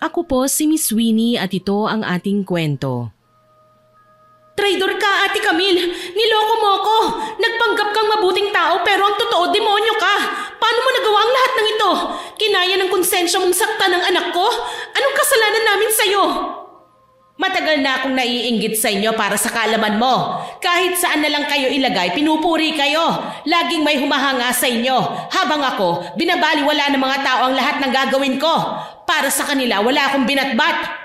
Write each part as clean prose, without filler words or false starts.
Ako po si Miss Winnie at ito ang ating kwento. Traidor ka, Ate Camille! Niloko mo ako! Nagpanggap kang mabuting tao pero ang totoo, demonyo ka! Paano mo nagawa ang lahat ng ito? Kinaya ng konsensya mong sakta ng anak ko? Anong kasalanan namin sa'yo? Matagal na akong naiinggit sa inyo para sa kaalaman mo. Kahit saan na lang kayo ilagay, pinupuri kayo. Laging may humahanga sa inyo. Habang ako, binabaliwala ng mga tao ang lahat ng gagawin ko. Para sa kanila, wala akong binatbat.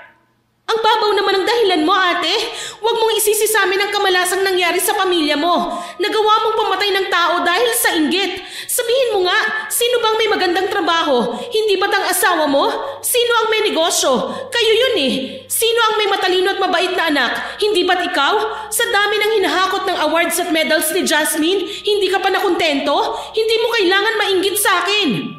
Ang babaw naman ang dahilan mo, ate. Huwag mong isisi sa amin ang kamalasang nangyari sa pamilya mo. Nagawa mong pamatay ng tao dahil sa inggit. Sabihin mo nga, sino bang may magandang trabaho? Hindi ba't ang asawa mo? Sino ang may negosyo? Kayo yun eh. Sino ang may matalino at mabait na anak? Hindi ba't ikaw? Sa dami ng hinahakot ng awards at medals ni Jasmine, hindi ka pa nakontento? Hindi mo kailangan mainggit sa akin.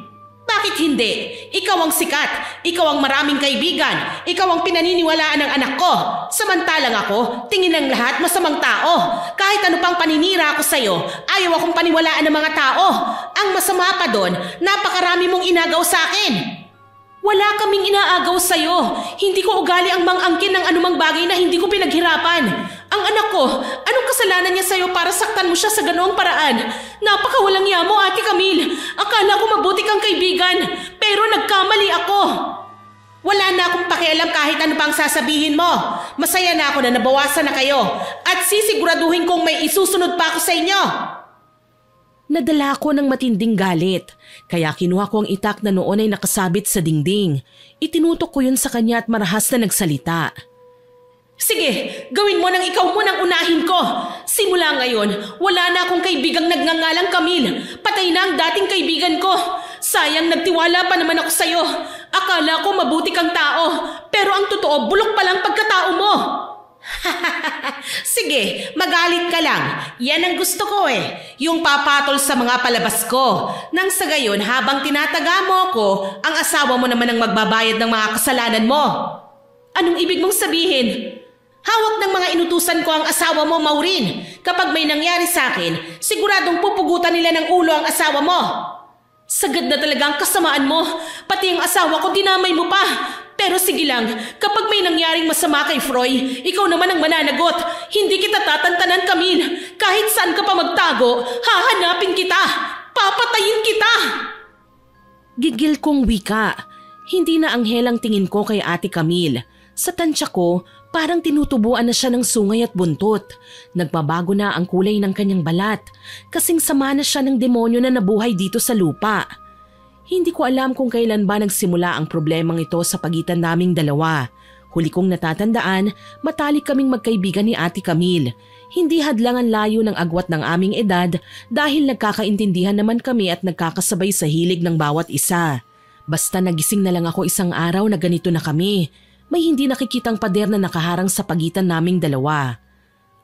Bakit hindi? Ikaw ang sikat. Ikaw ang maraming kaibigan. Ikaw ang pinaniniwalaan ng anak ko. Samantalang ako, tingin ng lahat masamang tao. Kahit ano pang paninira ako sa'yo, ayaw akong paniwalaan ng mga tao. Ang masama pa doon, napakarami mong inagaw sa akin. Wala kaming inaagaw sa'yo. Hindi ko ugali ang mangangkin ng anumang bagay na hindi ko pinaghirapan. Ang anak ko, anong kasalanan niya sa'yo para saktan mo siya sa ganoong paraan? Napakawalang niya mo, Ate Camille. Akala ko mabuti kang kaibigan, pero nagkamali ako. Wala na akong pakialam kahit ano pang sasabihin mo. Masaya na ako na nabawasan na kayo at sisiguraduhin kong may isusunod pa ako sa inyo. Nadala ko ng matinding galit, kaya kinuha ko ang itak na noon ay nakasabit sa dingding. Itinutok ko yun sa kanya at marahas na nagsalita. Sige, gawin mo nang ikaw munang unahin ko. Simula ngayon, wala na akong kaibigang nagngangalang Camille. Patay na ang dating kaibigan ko. Sayang, nagtiwala pa naman ako sa'yo. Akala ko mabuti kang tao, pero ang totoo, bulok pa lang pagkatao mo. Sige, magalit ka lang. Yan ang gusto ko eh. Yung papatol sa mga palabas ko. Nang sa gayon, habang tinataga mo ko, ang asawa mo naman ang magbabayad ng mga kasalanan mo. Anong ibig mong sabihin? Hawak ng mga inutusan ko ang asawa mo, Maureen. Kapag may nangyari sa akin, siguradong pupugutan nila ng ulo ang asawa mo. Sagad na talaga ang kasamaan mo. Pati ang asawa ko dinamay mo pa. Pero sige lang, kapag may nangyaring masama kay Froy, ikaw naman ang mananagot. Hindi kita tatantanan, Camille. Kahit saan ka pa magtago, hahanapin kita. Papatayin kita. Gigil kong wika. Hindi na anghel ang tingin ko kay Ate Camille. Sa tansya ko, parang tinutubuan na siya ng sungay at buntot. Nagbabago na ang kulay ng kanyang balat. Kasing sama na siya ng demonyo na nabuhay dito sa lupa. Hindi ko alam kung kailan ba nagsimula ang problemang ito sa pagitan naming dalawa. Huli kong natatandaan, matalik kaming magkaibigan ni Ate Camille. Hindi hadlangan layo ng agwat ng aming edad dahil nagkakaintindihan naman kami at nagkakasabay sa hilig ng bawat isa. Basta nagising na lang ako isang araw na ganito na kami. May hindi nakikitang pader na nakaharang sa pagitan naming dalawa.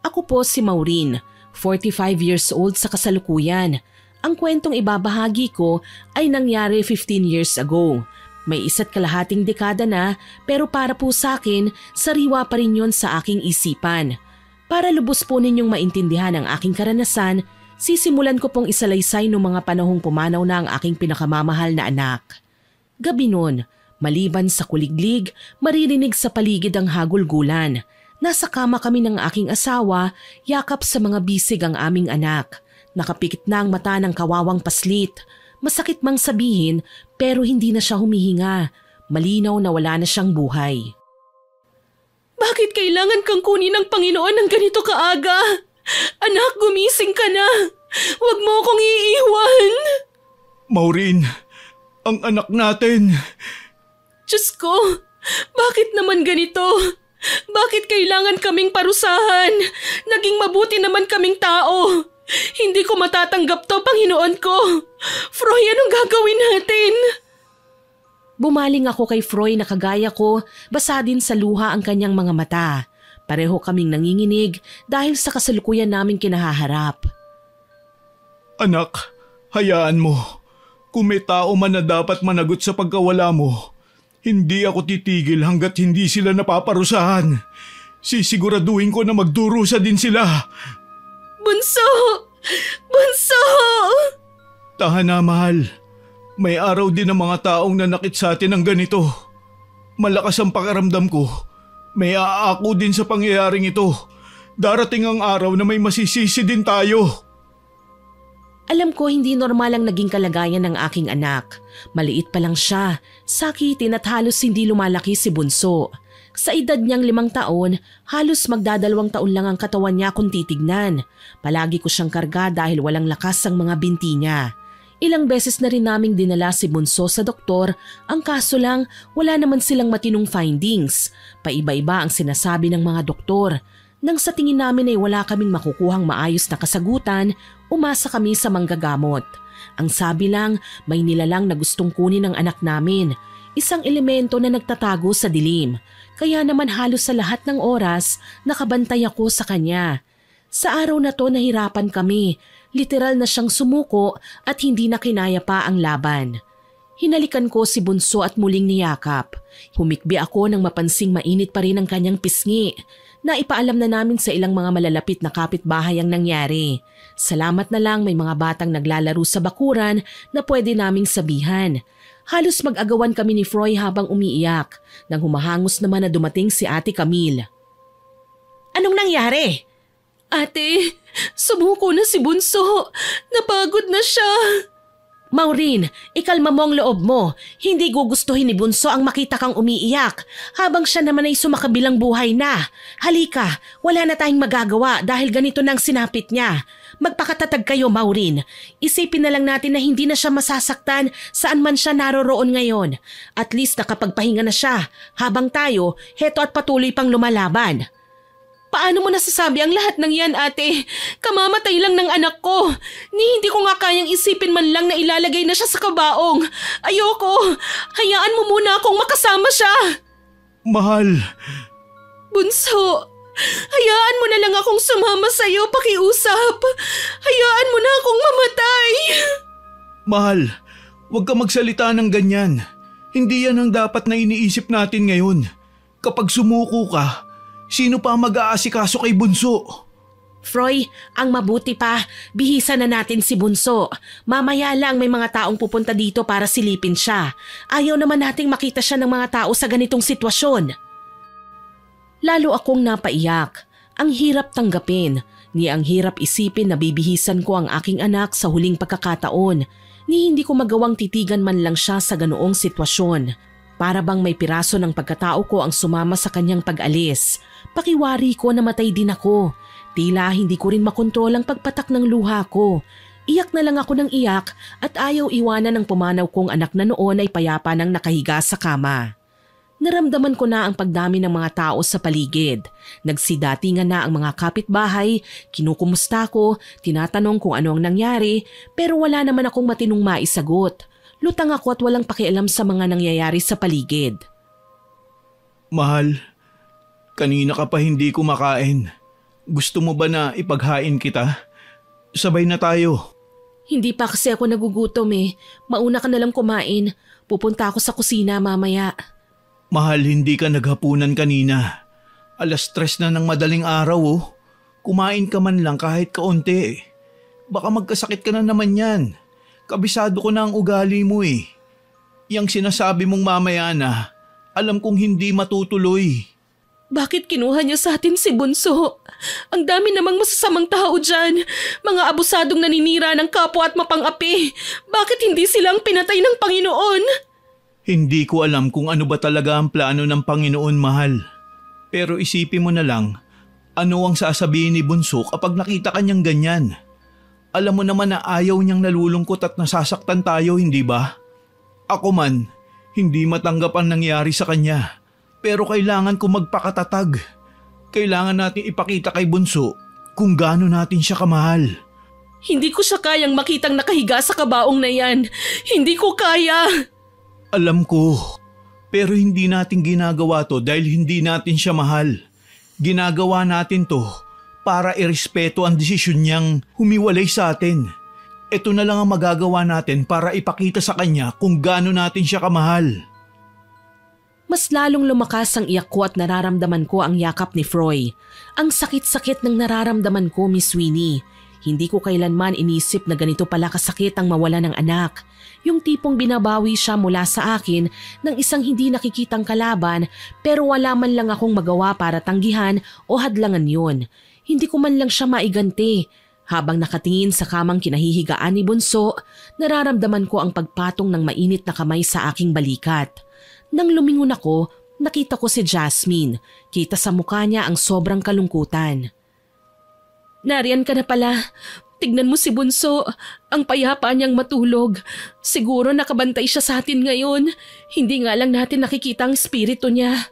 Ako po si Maureen, 45 years old sa kasalukuyan. Ang kwentong ibabahagi ko ay nangyari 15 years ago. May 1.5 dekada na pero para po sa akin, sariwa pa rin yon sa aking isipan. Para lubos po ninyong maintindihan ang aking karanasan, sisimulan ko pong isalaysay noong mga panahong pumanaw na ang aking pinakamamahal na anak. Gabi noon, maliban sa kuliglig, maririnig sa paligid ang hagulgulan. Nasa kama kami ng aking asawa, yakap sa mga bisig ang aming anak. Nakapikit na ang mata ng kawawang paslit. Masakit mang sabihin pero hindi na siya humihinga. Malinaw na wala na siyang buhay. Bakit kailangan kang kunin ng Panginoon ng ganito kaaga? Anak, gumising ka na. Huwag mo akong iiwan. Maureen, ang anak natin. Diyos ko, bakit naman ganito? Bakit kailangan kaming parusahan? Naging mabuti naman kaming tao. Hindi ko matatanggap to, Panginoon ko. Froy, anong gagawin natin? Bumaling ako kay Froy na kagaya ko, basa din sa luha ang kanyang mga mata. Pareho kaming nanginginig dahil sa kasalukuyan naming kinahaharap. Anak, hayaan mo. Kung may tao man na dapat managot sa pagkawala mo, hindi ako titigil hanggat hindi sila napaparusahan. Sisiguraduhin ko na magdurusa din sila. Bunso! Bunso! Tahan na, mahal. May araw din ang mga taong nanakit sa atin ng ganito. Malakas ang pakiramdam ko. May aako din sa pangyayaring ito. Darating ang araw na may masisisi din tayo. Alam ko hindi normal ang naging kalagayan ng aking anak. Maliit pa lang siya, sakitin at halos hindi lumalaki si Bunso. Sa edad niyang 5 taon, halos magdadalawang taon lang ang katawan niya kung titignan. Palagi ko siyang karga dahil walang lakas ang mga binti niya. Ilang beses na rin naming dinala si Bunso sa doktor, ang kaso lang wala naman silang matinong findings. Paiba-iba ang sinasabi ng mga doktor. Nang sa tingin namin ay wala kaming makukuhang maayos na kasagutan, umasa kami sa manggagamot. Ang sabi lang, may nilalang na gustong kunin ng anak namin. Isang elemento na nagtatago sa dilim. Kaya naman halos sa lahat ng oras, nakabantay ako sa kanya. Sa araw na to nahirapan kami. Literal na siyang sumuko at hindi na kinaya pa ang laban. Hinalikan ko si Bunso at muling niyakap. Humikbi ako nang mapansing mainit pa rin ang kanyang pisngi. Naipaalam na namin sa ilang mga malalapit na kapitbahay ang nangyari. Salamat na lang may mga batang naglalaro sa bakuran na pwede naming sabihan. Halos mag-agawan kami ni Froy habang umiiyak nang humahangos naman na dumating si Ate Camille. Anong nangyari? Ate, sumuko na si Bunso. Napagod na siya. Maureen, ikalma mo ang loob mo. Hindi gugustuhin ni Bunso ang makita kang umiiyak habang siya naman ay sumakabilang buhay na. Halika, wala na tayong magagawa dahil ganito na ang sinapit niya. Magpakatatag kayo, Maureen. Isipin na lang natin na hindi na siya masasaktan saan man siya naroroon ngayon. At least nakapagpahinga na siya habang tayo, heto at patuloy pang lumalaban. Paano mo nasasabi ang lahat ng yan, ate? Kamamatay lang ng anak ko. Hindi ko nga kayang isipin man lang na ilalagay na siya sa kabaong. Ayoko. Hayaan mo muna akong makasama siya. Mahal. Bunso, hayaan mo na lang akong sumama sa'yo, pakiusap. Hayaan mo na akong mamatay. Mahal, huwag ka magsalita ng ganyan. Hindi yan ang dapat na iniisip natin ngayon. Kapag sumuko ka, sino pa mag-aasikaso kay Bunso? Froy, ang mabuti pa, bihisa na natin si Bunso. Mamaya lang may mga taong pupunta dito para silipin siya. Ayaw naman nating makita siya ng mga tao sa ganitong sitwasyon. Lalo akong napaiyak. Ang hirap tanggapin, ni ang hirap isipin na bibihisan ko ang aking anak sa huling pagkakataon, ni hindi ko magawang titigan man lang siya sa ganoong sitwasyon. Para bang may piraso ng pagkatao ko ang sumama sa kanyang pag-alis. Pakiwari ko namatay din ako. Tila hindi ko rin makontrol ang pagpatak ng luha ko. Iyak na lang ako ng iyak at ayaw iwanan ng pumanaw kong anak na noon ay payapa nang nakahiga sa kama. Naramdaman ko na ang pagdami ng mga tao sa paligid. Nagsidatingan na ang mga kapitbahay, kinukumusta ko, tinatanong kung ano ang nangyari, pero wala naman akong matinong maisagot. Lutang ako at walang pakialam sa mga nangyayari sa paligid. Mahal, kanina ka pa hindi kumakain. Gusto mo ba na ipaghain kita? Sabay na tayo. Hindi pa kasi ako nagugutom eh. Mauna ka na lang kumain. Pupunta ako sa kusina mamaya. Mahal, hindi ka naghapunan kanina. 3:00 na ng madaling araw oh. Kumain ka man lang kahit kaunti. Baka magkasakit ka na naman yan. Kabisado ko na ang ugali mo eh. Yang sinasabi mong mamaya na, alam kong hindi matutuloy. Bakit kinuha niya sa atin si Bunso? Ang dami namang masasamang tao dyan. Mga abusadong naninira ng kapwa at mapang-api. Bakit hindi silang pinatay ng Panginoon? Hindi ko alam kung ano ba talaga ang plano ng Panginoon, mahal. Pero isipin mo na lang, ano ang sasabihin ni Bunso kapag nakita kanyang ganyan? Alam mo naman na ayaw niyang nalulungkot at nasasaktan tayo, hindi ba? Ako man, hindi matanggap ang nangyari sa kanya. Pero kailangan ko magpakatatag. Kailangan natin ipakita kay Bunso kung gaano natin siya kamahal. Hindi ko siya kayang makitang nakahiga sa kabaong na yan. Hindi ko kaya. Alam ko, pero hindi natin ginagawa to dahil hindi natin siya mahal. Ginagawa natin to para irespeto ang desisyon niyang humiwalay sa atin. Ito na lang ang magagawa natin para ipakita sa kanya kung gaano natin siya kamahal. Mas lalong lumakas ang iyak ko at nararamdaman ko ang yakap ni Froy. Ang sakit-sakit ng nararamdaman ko, Miss Winnie. Hindi ko kailanman inisip na ganito pala kasakit ang mawala ng anak. Yung tipong binabawi siya mula sa akin ng isang hindi nakikitang kalaban pero wala man lang akong magawa para tanggihan o hadlangan yun. Hindi ko man lang siya maiganti. Habang nakatingin sa kamang kinahihigaan ni Bunso, nararamdaman ko ang pagpatong ng mainit na kamay sa aking balikat. Nang lumingon ako, nakita ko si Jasmine. Kita sa mukha niya ang sobrang kalungkutan. Nariyan ka na pala. Tignan mo si Bunso. Ang payapa niyang matulog. Siguro nakabantay siya sa atin ngayon. Hindi nga lang natin nakikita ang espiritu niya.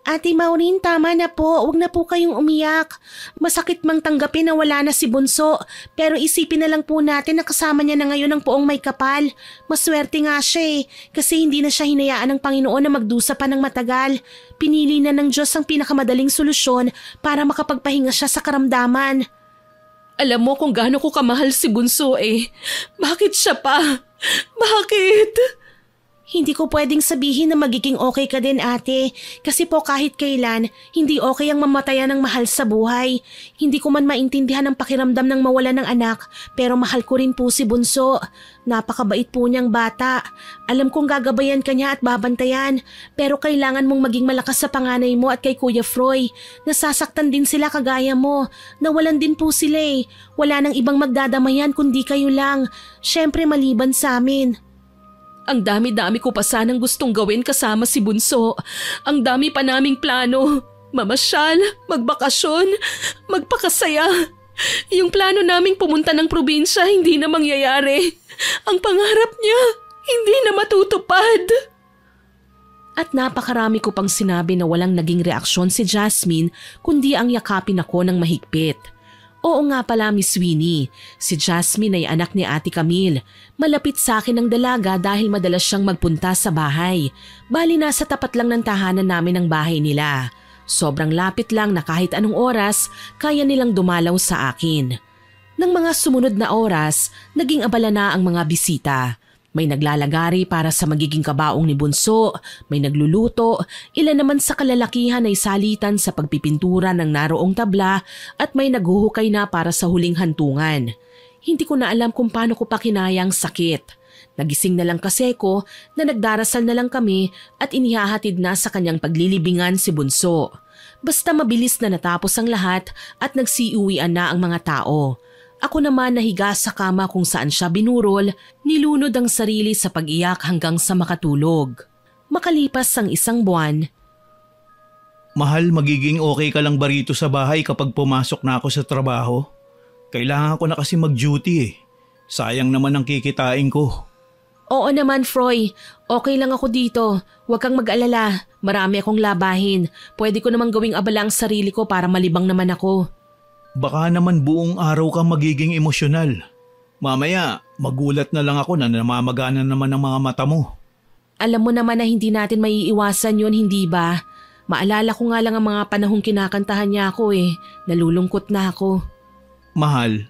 Ate Maureen, tama na po. Huwag na po kayong umiyak. Masakit mang tanggapin na wala na si Bunso. Pero isipin na lang po natin na kasama niya na ngayon ang Poong May Kapal. Maswerte nga siya kasi hindi na siya hinayaan ng Panginoon na magdusa pa ng matagal. Pinili na ng Diyos ang pinakamadaling solusyon para makapagpahinga siya sa karamdaman. Alam mo kung gaano ko kamahal si Bunso Bakit siya pa? Bakit? Hindi ko pwedeng sabihin na magiging okay ka din ate kasi po kahit kailan hindi okay ang mamatayan ng mahal sa buhay. Hindi ko man maintindihan ang pakiramdam ng mawala ng anak pero mahal ko rin po si Bunso. Napakabait po niyang bata. Alam kong gagabayan ka niya at babantayan pero kailangan mong maging malakas sa panganay mo at kay Kuya Froy. Nasasaktan din sila kagaya mo. Nawalan din po sila Wala nang ibang magdadamayan kundi kayo lang. Syempre maliban sa amin. Ang dami-dami ko pa sanang gustong gawin kasama si Bunso. Ang dami pa naming plano. Mamasyal, magbakasyon, magpakasaya. Yung plano naming pumunta ng probinsya hindi na mangyayari. Ang pangarap niya hindi na matutupad. At napakarami ko pang sinabi na walang naging reaksyon si Jasmine kundi ang yakapin ako ng mahigpit. Oo nga pala Miss Winnie, si Jasmine ay anak ni Ate Camille. Malapit sa akin ang dalaga dahil madalas siyang magpunta sa bahay. Bali nasa tapat lang ng tahanan namin ang bahay nila. Sobrang lapit lang na kahit anong oras kaya nilang dumalaw sa akin. Nang mga sumunod na oras, naging abala na ang mga bisita. May naglalagari para sa magiging kabaong ni Bunso, may nagluluto, ilan naman sa kalalakihan ay salitan sa pagpipintura ng naroong tabla at may naghuhukay na para sa huling hantungan. Hindi ko na alam kung paano ko pa kinayang sakit. Nagising na lang kasi ko na nagdarasal na lang kami at inihahatid na sa kanyang paglilibingan si Bunso. Basta mabilis na natapos ang lahat at nagsiuwian na ang mga tao. Ako naman nahiga sa kama kung saan siya binurol, nilunod ang sarili sa pag-iyak hanggang sa makatulog. Makalipas ang isang buwan. Mahal, magiging okay ka lang ba rito sa bahay kapag pumasok na ako sa trabaho? Kailangan ko na kasi mag-duty Sayang naman ang kikitain ko. Oo naman, Froy. Okay lang ako dito. Huwag kang mag-alala. Marami akong labahin. Pwede ko namang gawing abala ang sarili ko para malibang naman ako. Baka naman buong araw kang magiging emosyonal. Mamaya, magulat na lang ako na namamagana naman ang mga mata mo. Alam mo naman na hindi natin maiiwasan yun, hindi ba? Maalala ko nga lang ang mga panahong kinakantahan niya ako Nalulungkot na ako. Mahal,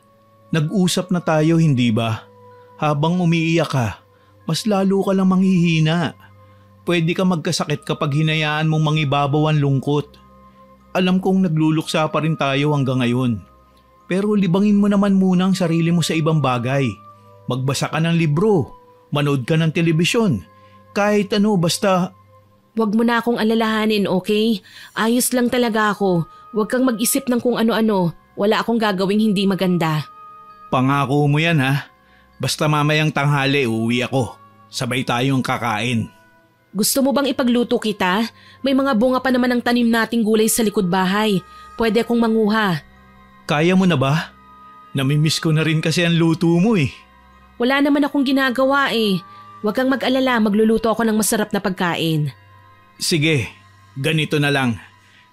nag-usap na tayo, hindi ba? Habang umiiyak ka, mas lalo ka lang manghihina. Pwede ka magkasakit kapag hinayaan mong mangibabaw ang lungkot. Alam kong nagluluksa pa rin tayo hanggang ngayon. Pero libangin mo naman muna ang sarili mo sa ibang bagay. Magbasa ka ng libro, manood ka ng telebisyon, kahit ano basta... Huwag mo na akong alalahanin, okay? Ayos lang talaga ako. Huwag kang mag-isip ng kung ano-ano. Wala akong gagawing hindi maganda. Pangako mo yan ha. Basta mamayang tanghali uuwi ako. Sabay tayong kakain. Gusto mo bang ipagluto kita? May mga bunga pa naman ang tanim nating gulay sa likod bahay. Pwede akong manguha. Kaya mo na ba? Namimiss ko na rin kasi ang luto mo Wala naman akong ginagawa Huwag kang mag-alala, magluluto ako ng masarap na pagkain. Sige, ganito na lang.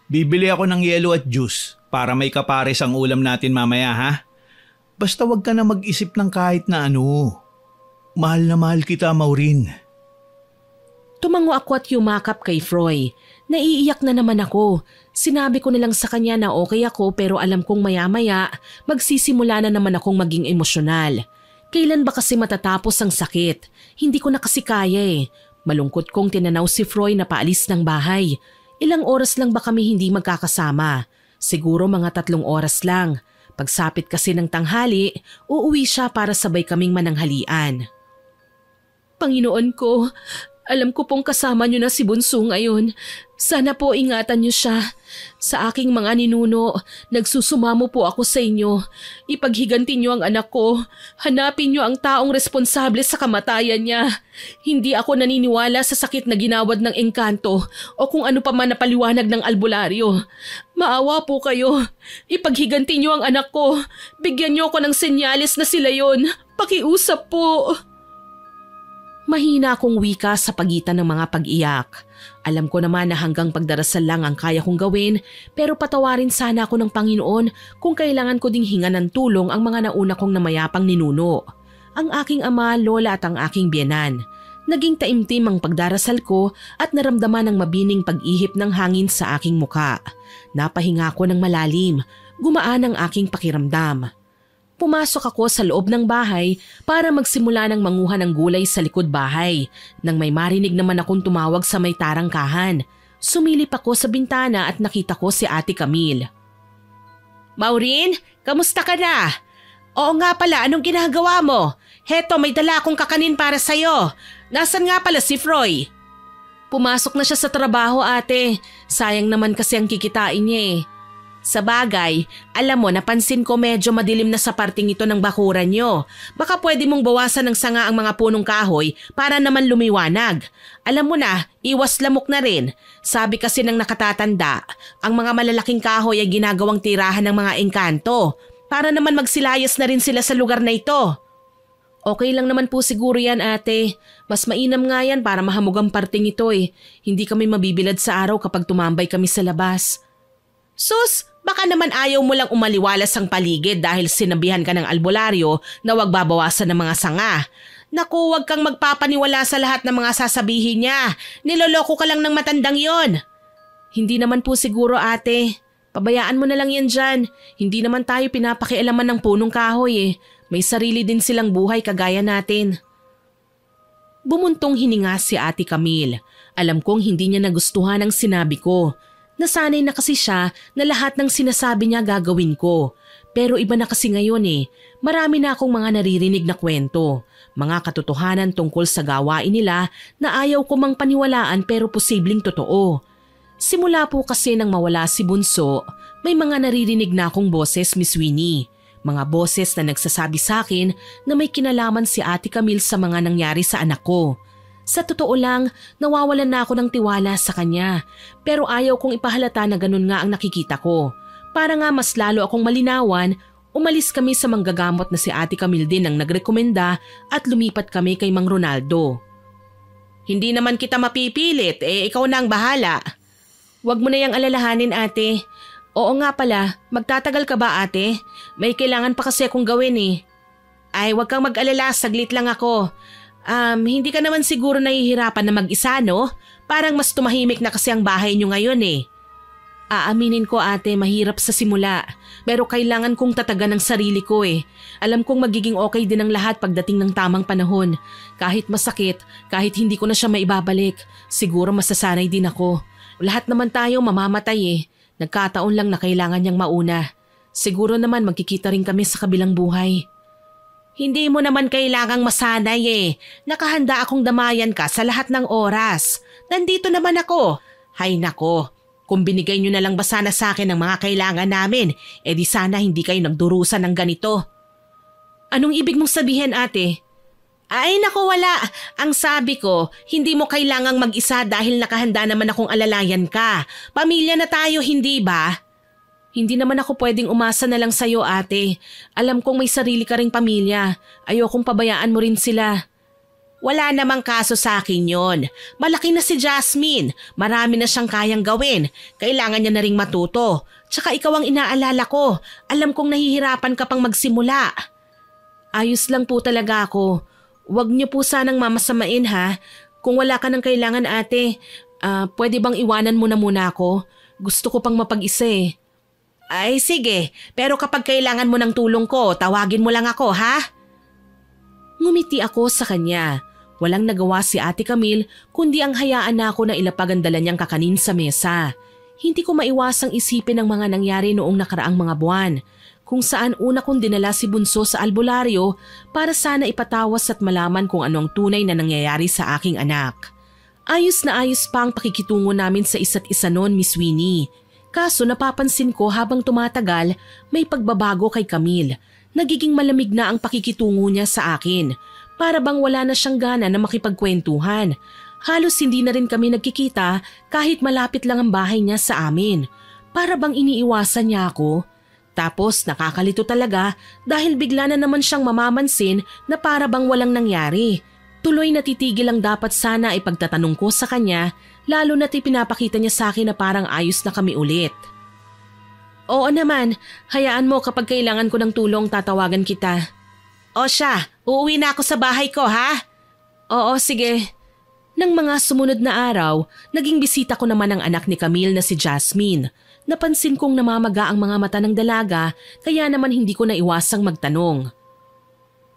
Bibili ako ng yelo at juice para may kapares ang ulam natin mamaya ha. Basta wag ka na mag-isip ng kahit na ano. Mahal na mahal kita, Maureen. Tumango ako at yumakap kay Froy. Naiiyak na naman ako. Sinabi ko na lang sa kanya na okay ako pero alam kong maya-maya magsisimula na naman akong maging emosyonal. Kailan ba kasi matatapos ang sakit? Hindi ko na kasi kaya Malungkot kong tinanaw si Froy na paalis ng bahay. Ilang oras lang ba kami hindi magkakasama? Siguro mga 3 oras lang. Pagsapit kasi ng tanghali, uuwi siya para sabay kaming mananghalian. Panginoon ko, alam ko pong kasama niyo na si Bunso ngayon. Sana po ingatan niyo siya. Sa aking mga ninuno, nagsusumamo po ako sa inyo. Ipaghiganti niyo ang anak ko. Hanapin niyo ang taong responsable sa kamatayan niya. Hindi ako naniniwala sa sakit na ginawad ng engkanto o kung ano pa man na paliwanag ng albularyo. Maawa po kayo. Ipaghiganti niyo ang anak ko. Bigyan niyo ako ng senyales na sila yon. Pakiusap po. Mahina akong wika sa pagitan ng mga pag-iyak. Alam ko naman na hanggang pagdarasal lang ang kaya kong gawin, pero patawarin sana ako ng Panginoon kung kailangan ko ding hingan ng tulong ang mga nauna kong namayapang ninuno. Ang aking ama, lola at ang aking biyenan. Naging taimtim ang pagdarasal ko at naramdaman ang mabining pag-ihip ng hangin sa aking muka. Napahinga ko ng malalim, gumaan ang aking pakiramdam. Pumasok ako sa loob ng bahay para magsimula ng manguha ng gulay sa likod bahay nang may marinig naman akong tumawag sa may tarangkahan. Sumilip ako sa bintana at nakita ko si Ate Camille. Maureen, kamusta ka na? Oo nga pala, anong ginagawa mo? Heto, may dala akong kakanin para sa'yo. Nasaan nga pala si Froy? Pumasok na siya sa trabaho, ate. Sayang naman kasi ang kikitain niya eh. Sa bagay, alam mo, napansin ko medyo madilim na sa parting ito ng bakuran nyo. Baka pwede mong bawasan ng sanga ang mga punong kahoy para naman lumiwanag. Alam mo na, iwas lamok na rin. Sabi kasi ng nakatatanda, ang mga malalaking kahoy ay ginagawang tirahan ng mga engkanto para naman magsilayas na rin sila sa lugar na ito. Okay lang naman po siguro yan, ate. Mas mainam nga yan para mahamog ang parting ito eh. Hindi kami mabibilad sa araw kapag tumambay kami sa labas. Sus, baka naman ayaw mo lang umaliwalas ang paligid dahil sinabihan ka ng albularyo na wag babawasan ng mga sanga. Naku, wag kang magpapaniwala sa lahat ng mga sasabihin niya. Niloloko ka lang ng matandang yon. Hindi naman po siguro, ate. Pabayaan mo na lang yan dyan. Hindi naman tayo pinapakialaman ng punong kahoy eh. May sarili din silang buhay kagaya natin. Bumuntong hininga si Ate Camille. Alam kong hindi niya nagustuhan ang sinabi ko. Nasanay na kasi siya na lahat ng sinasabi niya gagawin ko. Pero iba na kasi ngayon eh. Marami na akong mga naririnig na kwento. Mga katotohanan tungkol sa gawain nila na ayaw ko mang paniwalaan pero posibleng totoo. Simula po kasi nang mawala si Bunso, may mga naririnig na akong boses, Miss Winnie. Mga boses na nagsasabi sa akin na may kinalaman si Ate Camille sa mga nangyari sa anak ko. Sa totoo lang, nawawalan na ako ng tiwala sa kanya. Pero ayaw kong ipahalata na ganun nga ang nakikita ko. Para nga mas lalo akong malinawan, umalis kami sa manggagamot na si Ate Camille din ang nagrekomenda at lumipat kami kay Mang Ronaldo. Hindi naman kita mapipilit, ikaw na ang bahala. Huwag mo na yang alalahanin, ate. Oo nga pala, magtatagal ka ba, ate? May kailangan pa kasi akong gawin eh. Ay, huwag kang mag-alala, saglit lang ako. Hindi ka naman siguro nahihirapan na mag-isa, no? Parang mas tumahimik na kasi ang bahay niyo ngayon eh. Aaminin ko, ate, mahirap sa simula. Pero kailangan kong tatagan ang sarili ko eh. Alam kong magiging okay din ang lahat pagdating ng tamang panahon. Kahit masakit, kahit hindi ko na siya maibabalik, siguro masasanay din ako. Lahat naman tayo mamamatay eh. Nagkataon lang na kailangan niyang mauna. Siguro naman magkikita rin kami sa kabilang buhay. Hindi mo naman kailangang masanay eh. Nakahanda akong damayan ka sa lahat ng oras. Nandito naman ako. Hay nako, kung binigay nyo na lang ba sana sa akin ang mga kailangan namin, di sana hindi kayo nagdurusan ng ganito. Anong ibig mong sabihin, ate? Ay nako, wala. Ang sabi ko, hindi mo kailangang mag-isa dahil nakahanda naman akong alalayan ka. Pamilya na tayo, hindi ba? Hindi naman ako pwedeng umasa na lang sa'yo, ate. Alam kong may sarili ka ring pamilya. Ayokong pabayaan mo rin sila. Wala namang kaso sa akin yon. Malaki na si Jasmine. Marami na siyang kayang gawin. Kailangan niya na ring matuto. Tsaka ikaw ang inaalala ko. Alam kong nahihirapan ka pang magsimula. Ayos lang po talaga ako. Huwag niyo po sanang mamasamain ha. Kung wala ka ng kailangan, ate, pwede bang iwanan mo na muna ako? Gusto ko pang mapag-isa eh. Ay sige, pero kapag kailangan mo ng tulong ko, tawagin mo lang ako, ha? Ngumiti ako sa kanya. Walang nagawa si Ate Camille kundi ang hayaan na ako na ilapag ang dala niyang kakanin sa mesa. Hindi ko maiwasang isipin ang mga nangyari noong nakaraang mga buwan. kung saan una kong dinala si Bunso sa albularyo para sana ipatawas at malaman kung ano ang tunay na nangyayari sa aking anak. Ayos na ayos pa ang pakikitungo namin sa isa't isa noon, Miss Winnie. Kaso napapansin ko habang tumatagal may pagbabago kay Camille. Nagiging malamig na ang pakikitungo niya sa akin. Para bang wala na siyang gana na makipagkwentuhan. Halos hindi na rin kami nagkikita kahit malapit lang ang bahay niya sa amin. Para bang iniiwasan niya ako. Tapos nakakalito talaga dahil bigla na naman siyang mamamansin na para bang walang nangyari. Tuloy natitigil ang dapat sana ipagtatanong ko sa kanya, lalo na't ipinapakita niya sa akin na parang ayos na kami ulit. Oo naman, hayaan mo kapag kailangan ko ng tulong tatawagan kita. O siya, uuwi na ako sa bahay ko ha? Oo, sige. Nang mga sumunod na araw, naging bisita ko naman ang anak ni Camille na si Jasmine. Napansin kong namamaga ang mga mata ng dalaga kaya naman hindi ko naiwasang magtanong.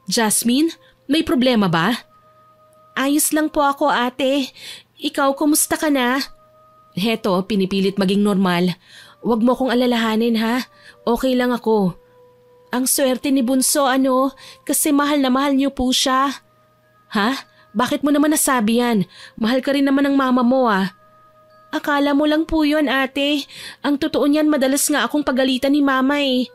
Jasmine, may problema ba? Ayos lang po ako ate. Ikaw, kumusta ka na? Heto, pinipilit maging normal. Huwag mo kong alalahanin ha. Okay lang ako. Ang swerte ni Bunso kasi mahal na mahal niyo po siya. Ha? Bakit mo naman nasabi yan? Mahal ka rin naman ng mama mo ah. Akala mo lang po yun ate. Ang totoo niyan madalas nga akong pagalitan ni mama eh.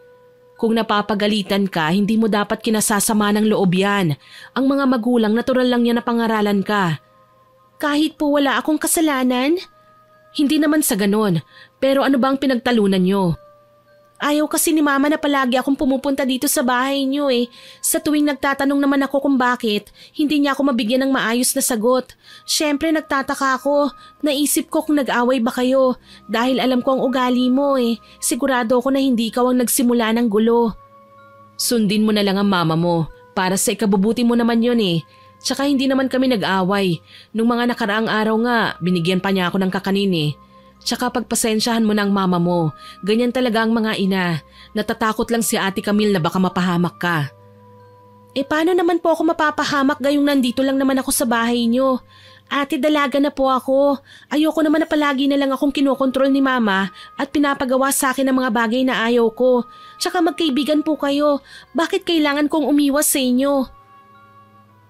Kung napapagalitan ka, hindi mo dapat kinasasama ng loob yan. Ang mga magulang natural lang yan na pangaralan ka. Kahit po wala akong kasalanan? Hindi naman sa ganon. Pero ano ba ang pinagtalunan niyo? Ayaw kasi ni mama na palagi akong pumupunta dito sa bahay niyo eh. Sa tuwing nagtatanong naman ako kung bakit, hindi niya ako mabigyan ng maayos na sagot. Siyempre nagtataka ako. Naisip ko kung nag-away ba kayo. Dahil alam ko ang ugali mo eh. Sigurado ako na hindi ikaw ang nagsimula ng gulo. Sundin mo na lang ang mama mo. Para sa ikabubuti mo naman yun eh. Tsaka hindi naman kami nag-away. Nung mga nakaraang araw nga, binigyan pa niya ako ng kakanin eh. Tsaka pagpasensyahan mo ng mama mo. Ganyan talaga ang mga ina. Natatakot lang si Ate Camille na baka mapahamak ka. Eh paano naman po ako mapapahamak gayong nandito lang naman ako sa bahay niyo? Ate, dalaga na po ako. Ayoko naman na palagi na lang akong kinokontrol ni mama at pinapagawa sa akin ng mga bagay na ayaw ko. Tsaka magkaibigan po kayo. Bakit kailangan kong umiwas sa inyo?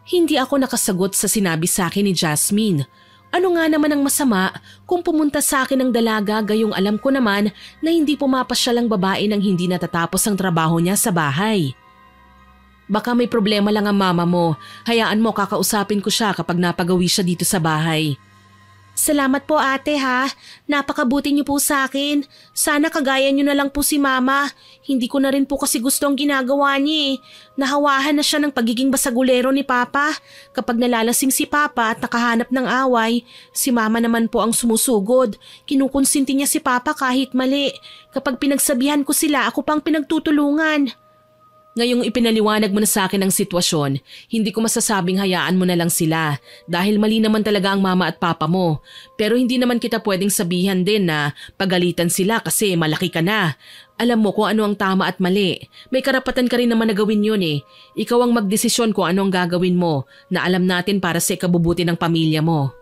Hindi ako nakasagot sa sinabi sa akin ni Jasmine. Ano nga naman ang masama kung pumunta sa akin ng dalaga gayong alam ko naman na hindi pumapasyal ang babae nang hindi natatapos ang trabaho niya sa bahay. Baka may problema lang ang mama mo. Hayaan mo kakausapin ko siya kapag napagawi siya dito sa bahay. Salamat po ate ha. Napakabuti niyo po sa akin. Sana kagaya niyo na lang po si mama. Hindi ko na rin po kasi gusto ang ginagawa niya eh. Nahawahan na siya ng pagiging basagulero ni papa. Kapag nalalasing si papa at nakahanap ng away, si mama naman po ang sumusugod. Kinukonsinti niya si papa kahit mali. Kapag pinagsabihan ko sila, ako pang pinagtutulungan. Ngayong ipinaliwanag mo na sa akin ang sitwasyon, hindi ko masasabing hayaan mo na lang sila dahil mali naman talaga ang mama at papa mo. Pero hindi naman kita pwedeng sabihan din na pagalitan sila kasi malaki ka na. Alam mo kung ano ang tama at mali. May karapatan ka rin naman na gawin yun eh. Ikaw ang magdesisyon kung ano ang gagawin mo na alam natin para sa ikabubuti ng pamilya mo.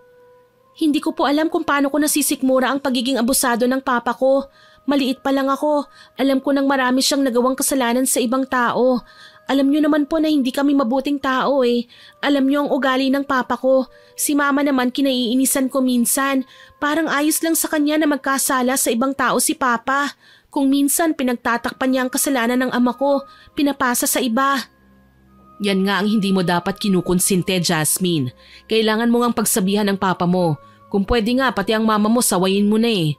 Hindi ko po alam kung paano ko nasisikmura ang pagiging abusado ng papa ko. Maliit pa lang ako. Alam ko nang marami siyang nagawang kasalanan sa ibang tao. Alam niyo naman po na hindi kami mabuting tao eh. Alam niyo ang ugali ng papa ko. Si mama naman kinaiinisan ko minsan. Parang ayos lang sa kanya na magkasala sa ibang tao si papa. Kung minsan pinagtatakpan niya ang kasalanan ng ama ko, pinapasa sa iba. Yan nga ang hindi mo dapat kinukonsinte, Jasmine. Kailangan mo ngang pagsabihan ng papa mo. Kung pwede nga, pati ang mama mo sawayin mo na eh.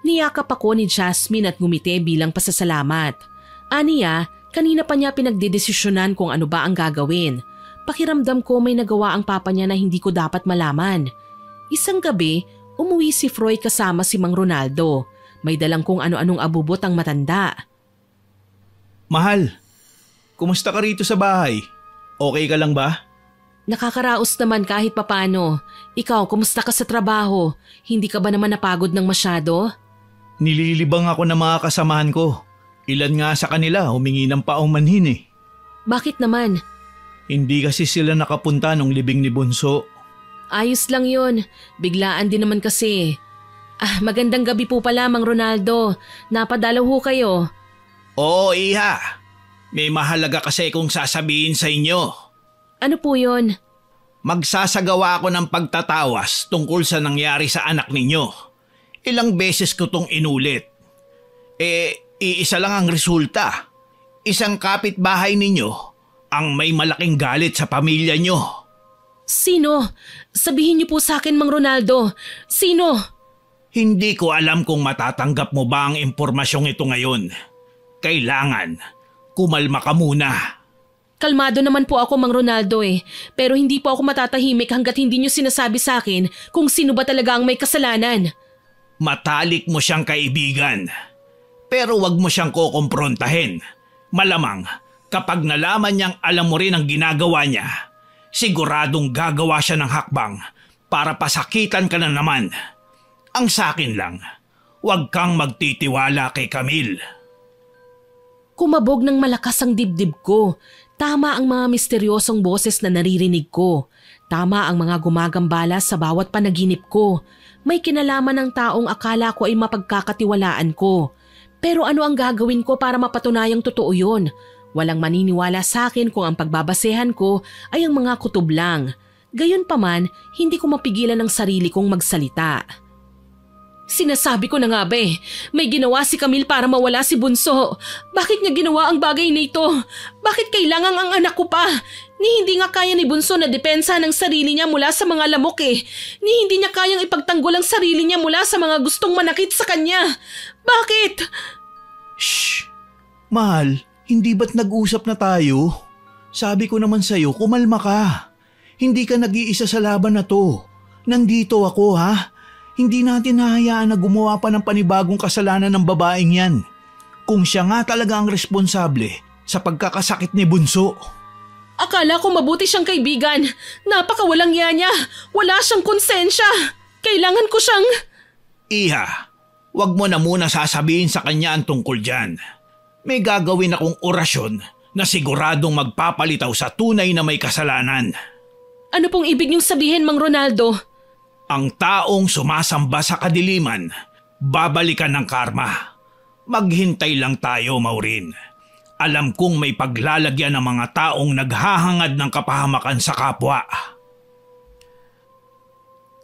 Niyakap ako ni Jasmine at ngumiti bilang pasasalamat. Aniya, kanina pa niya pinagdedesisyonan kung ano ba ang gagawin. Pakiramdam ko may nagawa ang papa niya na hindi ko dapat malaman. Isang gabi, umuwi si Froy kasama si Mang Ronaldo. May dalang kung ano-anong abubot ang matanda. Mahal, kumusta ka rito sa bahay? Okay ka lang ba? Nakakaraos naman kahit papano. Ikaw, kumusta ka sa trabaho? Hindi ka ba naman napagod ng masyado? Nililibang ako ng mga kasamahan ko. Ilan nga sa kanila humingi ng paumanhin eh. Bakit naman? Hindi kasi sila nakapunta nung libing ni Bunso. Ayos lang yun. Biglaan din naman kasi. Magandang gabi po pala, Mang Ronaldo. Napadalaw ho kayo. Oo, Iha. May mahalaga kasi kong sasabihin sa inyo. Ano po yun? Magsasagawa ako ng pagtatawas tungkol sa nangyari sa anak ninyo. Ilang beses ko tong inulit. Iisa lang ang resulta. Isang kapitbahay ninyo ang may malaking galit sa pamilya nyo. Sino? Sabihin niyo po sa akin, Mang Ronaldo. Sino? Hindi ko alam kung matatanggap mo ba ang impormasyong ito ngayon. Kailangan, kumalma ka muna. Kalmado naman po ako, Mang Ronaldo Pero hindi po ako matatahimik hanggat hindi niyo sinasabi sa akin kung sino ba talaga ang may kasalanan. Matalik mo siyang kaibigan. Pero wag mo siyang kukumprontahin. Malamang, kapag nalaman niyang alam mo rin ang ginagawa niya, siguradong gagawa siya ng hakbang para pasakitan ka na naman. Ang sakin lang, wag kang magtitiwala kay Camille. Kumabog ng malakas ang dibdib ko. Tama ang mga misteryosong boses na naririnig ko. Tama ang mga gumagambala sa bawat panaginip ko. May kinalaman ng taong akala ko ay mapagkakatiwalaan ko. Pero ano ang gagawin ko para mapatunayang totoo yun? Walang maniniwala sa akin kung ang pagbabasehan ko ay ang mga kutob lang. Gayunpaman, hindi ko mapigilan ang sarili kong magsalita. Sinasabi ko na nga ba may ginawa si Camille para mawala si Bunso. Bakit niya ginawa ang bagay na ito? Bakit kailangan ang anak ko pa? Hindi nga kaya ni Bunso na depensa ng sarili niya mula sa mga lamok hindi niya kayang ipagtanggol ang sarili niya mula sa mga gustong manakit sa kanya. Bakit? Shh! Mahal, hindi ba't nag-usap na tayo? Sabi ko naman sa'yo, kumalma ka. Hindi ka nag-iisa sa laban na to. Nandito ako ha. Hindi natin hahayaan na gumawa pa ng panibagong kasalanan ng babaeng yan. Kung siya nga talaga ang responsable sa pagkakasakit ni Bunso. Akala ko mabuti siyang kaibigan. Napakawalang iya niya. Wala siyang konsensya. Kailangan ko siyang… Iha, wag mo na muna sasabihin sa kanya ang tungkol dyan. May gagawin akong orasyon na siguradong magpapalitaw sa tunay na may kasalanan. Ano pong ibig niyong sabihin, Mang Ronaldo? Ang taong sumasamba sa kadiliman, babalikan ng karma. Maghintay lang tayo, Maureen. Alam kong may paglalagyan ng mga taong naghahangad ng kapahamakan sa kapwa.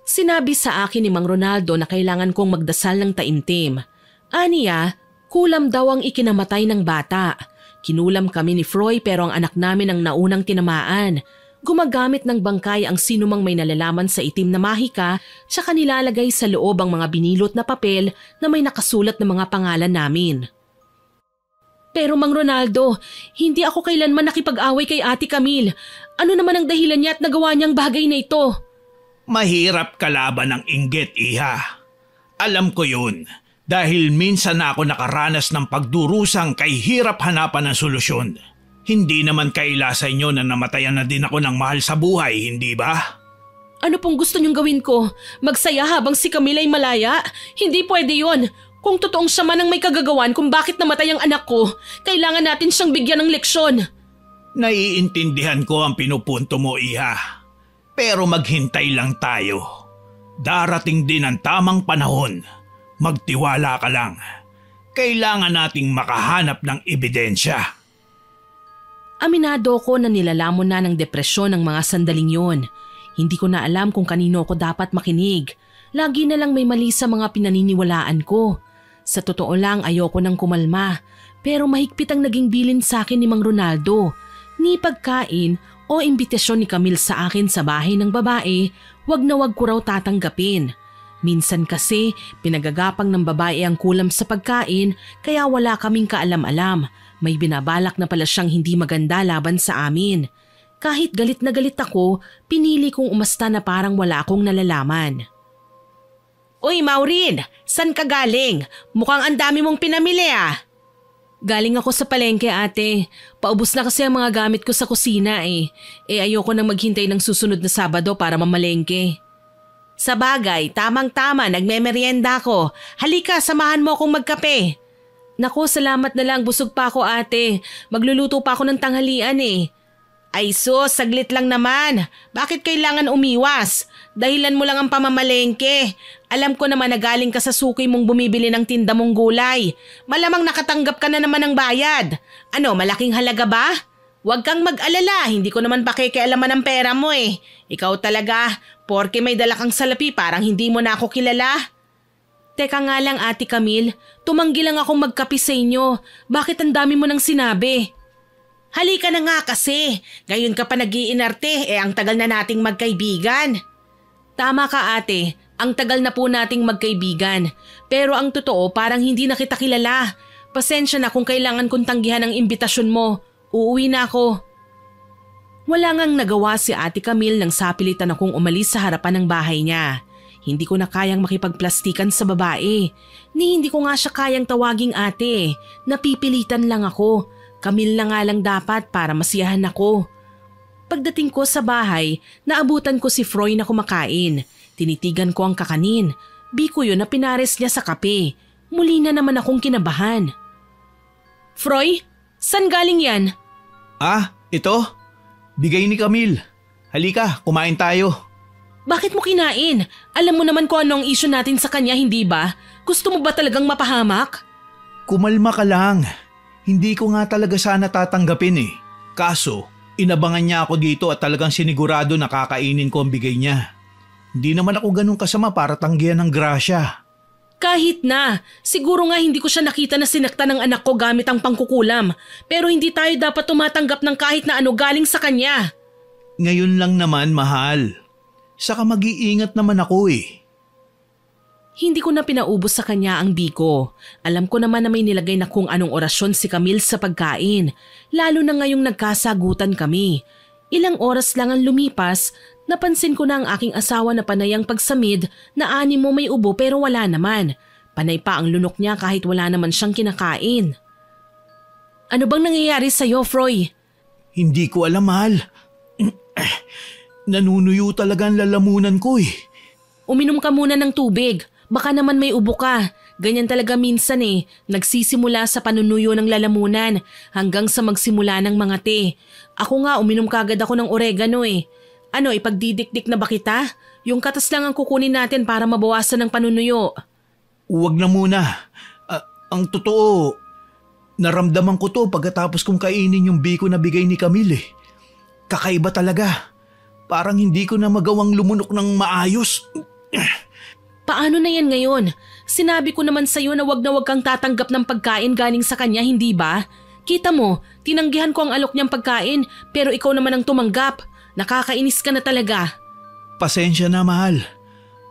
Sinabi sa akin ni Mang Ronaldo na kailangan kong magdasal ng taimtim. Aniya, kulam daw ang ikinamatay ng bata. Kinulam kami ni Froy pero ang anak namin ang naunang tinamaan. Gumagamit ng bangkay ang sinumang may nalalaman sa itim na mahika tsaka nilalagay sa loob ang mga binilot na papel na may nakasulat na mga pangalan namin. Pero Mang Ronaldo, hindi ako kailanman nakipag-away kay Ate Camille. Ano naman ang dahilan niya at nagawa niyang bagay na ito? Mahirap kalaban ng inggit, Iha. Alam ko yun dahil minsan na ako nakaranas ng pagdurusang kay hirap hanapan ng solusyon. Hindi naman kaila sa inyo na namatayan na din ako ng mahal sa buhay, hindi ba? Ano pong gusto niyong gawin ko? Magsaya habang si Camille ay malaya? Hindi pwede yon. Kung totoong siya man ang may kagagawan kung bakit namatay ang anak ko, kailangan natin siyang bigyan ng leksyon. Naiintindihan ko ang pinupunto mo, Iha. Pero maghintay lang tayo. Darating din ang tamang panahon. Magtiwala ka lang. Kailangan nating makahanap ng ebidensya. Aminado ko na nilalamon na ng depresyon ng mga sandaling yon. Hindi ko na alam kung kanino ko dapat makinig. Lagi na lang may mali sa mga pinaniniwalaan ko. Sa totoo lang ayoko nang kumalma, pero mahigpit ang naging bilin sa akin ni Mang Ronaldo. Ni pagkain o imbitasyon ni Camille sa akin sa bahay ng babae, wag na wag ko raw tatanggapin. Minsan kasi pinagagapang ng babae ang kulam sa pagkain kaya wala kaming kaalam-alam. May binabalak na pala siyang hindi maganda laban sa amin. Kahit galit na galit ako, pinili kong umasta na parang wala akong nalalaman. Uy, Maureen! San ka galing? Mukhang ang dami mong pinamili Galing ako sa palengke, ate. Paubos na kasi ang mga gamit ko sa kusina ayoko nang maghintay ng susunod na Sabado para mamalengke. Sa bagay, tamang-tama, nagmemeryenda ako. Halika, samahan mo akong magkape. Naku, salamat na lang, busog pa ako ate. Magluluto pa ako ng tanghalian Ay sus, saglit lang naman. Bakit kailangan umiwas? Dahilan mo lang ang pamamalengke. Alam ko naman na galing ka sa suki mong bumibili ng tinda mong gulay. Malamang nakatanggap ka na naman ng bayad. Ano, malaking halaga ba? Huwag kang mag-alala, hindi ko naman pakikialaman ang pera mo eh. Ikaw talaga, porke may dala kang salapi parang hindi mo na ako kilala. Teka nga lang Ate Camille, tumanggi lang akong magkape sa inyo. Bakit ang dami mo nang sinabi? Halika na nga kasi, ngayon ka pa nag-iinarte ang tagal na nating magkaibigan. Tama ka ate, ang tagal na po nating magkaibigan. Pero ang totoo parang hindi na kita kilala. Pasensya na kung kailangan kong tanggihan ang imbitasyon mo. Uuwi na ako. Wala ngang nagawa si Ate Camille nang sapilitan akong umalis sa harapan ng bahay niya. Hindi ko na kayang makipagplastikan sa babae. Ni hindi ko nga siya kayang tawaging ate. Napipilitan lang ako. Camille na nga lang dapat para masiyahan ako. Pagdating ko sa bahay, naabutan ko si Froy na kumakain. Tinitigan ko ang kakanin. Biko yun na pinares niya sa kape. Muli na naman akong kinabahan. Froy, saan galing yan? Ah, ito? Bigay ni Camille. Halika, kumain tayo. Bakit mo kinain? Alam mo naman kung ano ang issue natin sa kanya, hindi ba? Gusto mo ba talagang mapahamak? Kumalma ka lang. Hindi ko nga talaga sana tatanggapin eh. Kaso, inabangan niya ako dito at talagang sinigurado na kakainin ko ang bigay niya. Hindi naman ako ganun kasama para tanggihan ng grasya. Kahit na, siguro nga hindi ko siya nakita na sinakta ng anak ko gamit ang pangkukulam. Pero hindi tayo dapat tumatanggap ng kahit na ano galing sa kanya. Ngayon lang naman, mahal. Saka mag-iingat naman ako eh. Hindi ko na pinaubos sa kanya ang biko. Alam ko naman na may nilagay na kung anong orasyon si Camille sa pagkain. Lalo na ngayong nagkasagutan kami. Ilang oras lang ang lumipas, napansin ko na ang aking asawa na panay ang pagsamid na animo may ubo pero wala naman. Panay pa ang lunok niya kahit wala naman siyang kinakain. Ano bang nangyayari sa'yo, Froy? Hindi ko alam, mahal. Nanunuyo talaga ang lalamunan ko eh. Uminom ka muna ng tubig. Baka naman may ubo ka. Ganyan talaga minsan eh. Nagsisimula sa panunuyo ng lalamunan hanggang sa magsimula ng mga te. Ako nga uminom kagad ako ng oregano eh. Ano, ipagdidikdik na ba kita? Yung katas lang ang kukunin natin para mabawasan ng panunuyo. Huwag na muna. Ang totoo, naramdaman ko to pagkatapos kong kainin yung biko na bigay ni Camille eh. Kakaiba talaga. Parang hindi ko na magawang lumunok ng maayos. Paano na yan ngayon? Sinabi ko naman sa'yo na wag kang tatanggap ng pagkain galing sa kanya, hindi ba? Kita mo, tinanggihan ko ang alok niyang pagkain pero ikaw naman ang tumanggap. Nakakainis ka na talaga. Pasensya na, mahal.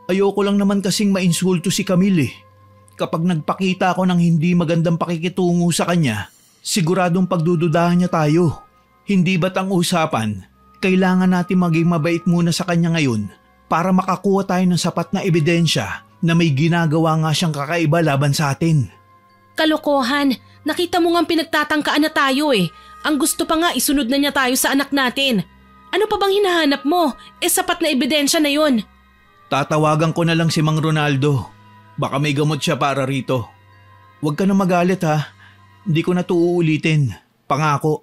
Ayoko lang naman kasing mainsulto si Camille eh. Kapag nagpakita ako ng hindi magandang pakikitungo sa kanya, siguradong pagdududahan niya tayo. Hindi ba't ang usapan, kailangan natin maging mabait muna sa kanya ngayon para makakuha tayo ng sapat na ebidensya na may ginagawa nga siyang kakaiba laban sa atin. Kalokohan, nakita mo nga pinagtatangkaan na tayo eh. Ang gusto pa nga isunod na niya tayo sa anak natin. Ano pa bang hinahanap mo? Sapat na ebidensya na yun. Tatawagan ko na lang si Mang Ronaldo. Baka may gamot siya para rito. Huwag ka na magalit ha. Hindi ko na ito uulitin. Pangako.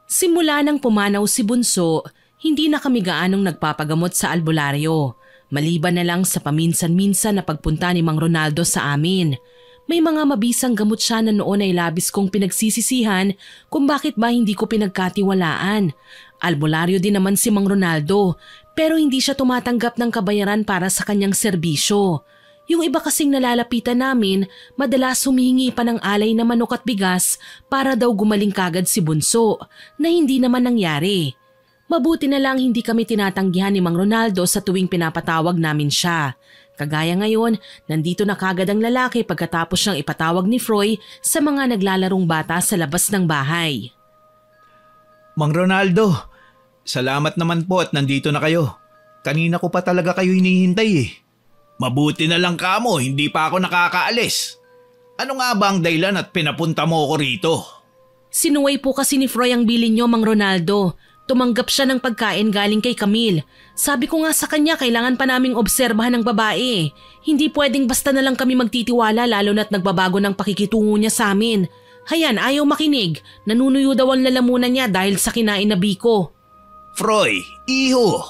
Simula nang pumanaw si Bunso, hindi na kami gaanong nagpapagamot sa albularyo. Maliban na lang sa paminsan-minsan na pagpunta ni Mang Ronaldo sa amin. May mga mabisang gamot siya na noon ay labis kong pinagsisisihan kung bakit ba hindi ko pinagkatiwalaan. Albularyo din naman si Mang Ronaldo pero hindi siya tumatanggap ng kabayaran para sa kanyang serbisyo. Yung iba kasing nalalapitan namin, madalas humihingi pa ng alay na manok at bigas para daw gumaling kagad si Bunso na hindi naman nangyari. Mabuti na lang hindi kami tinatanggihan ni Mang Ronaldo sa tuwing pinapatawag namin siya. Kagaya ngayon, nandito na kagad ang lalaki pagkatapos siyang ipatawag ni Froy sa mga naglalarong bata sa labas ng bahay. Mang Ronaldo, salamat naman po at nandito na kayo. Kanina ko pa talaga kayo hinihintay eh. Mabuti na lang kamo, hindi pa ako nakakaalis. Ano nga ba ang dahilan at pinapunta mo ako rito? Sinuway po kasi ni Froy ang bilin niyo, Mang Ronaldo. Tumanggap siya ng pagkain galing kay Camille. Sabi ko nga sa kanya kailangan pa naming obserbahan ng babae. Hindi pwedeng basta na lang kami magtitiwala lalo na't nagbabago ng pakikitungo niya sa amin. Hayan, ayaw makinig. Nanunuyo daw ang lalamunan niya dahil sa kinain na biko. Froy, iho,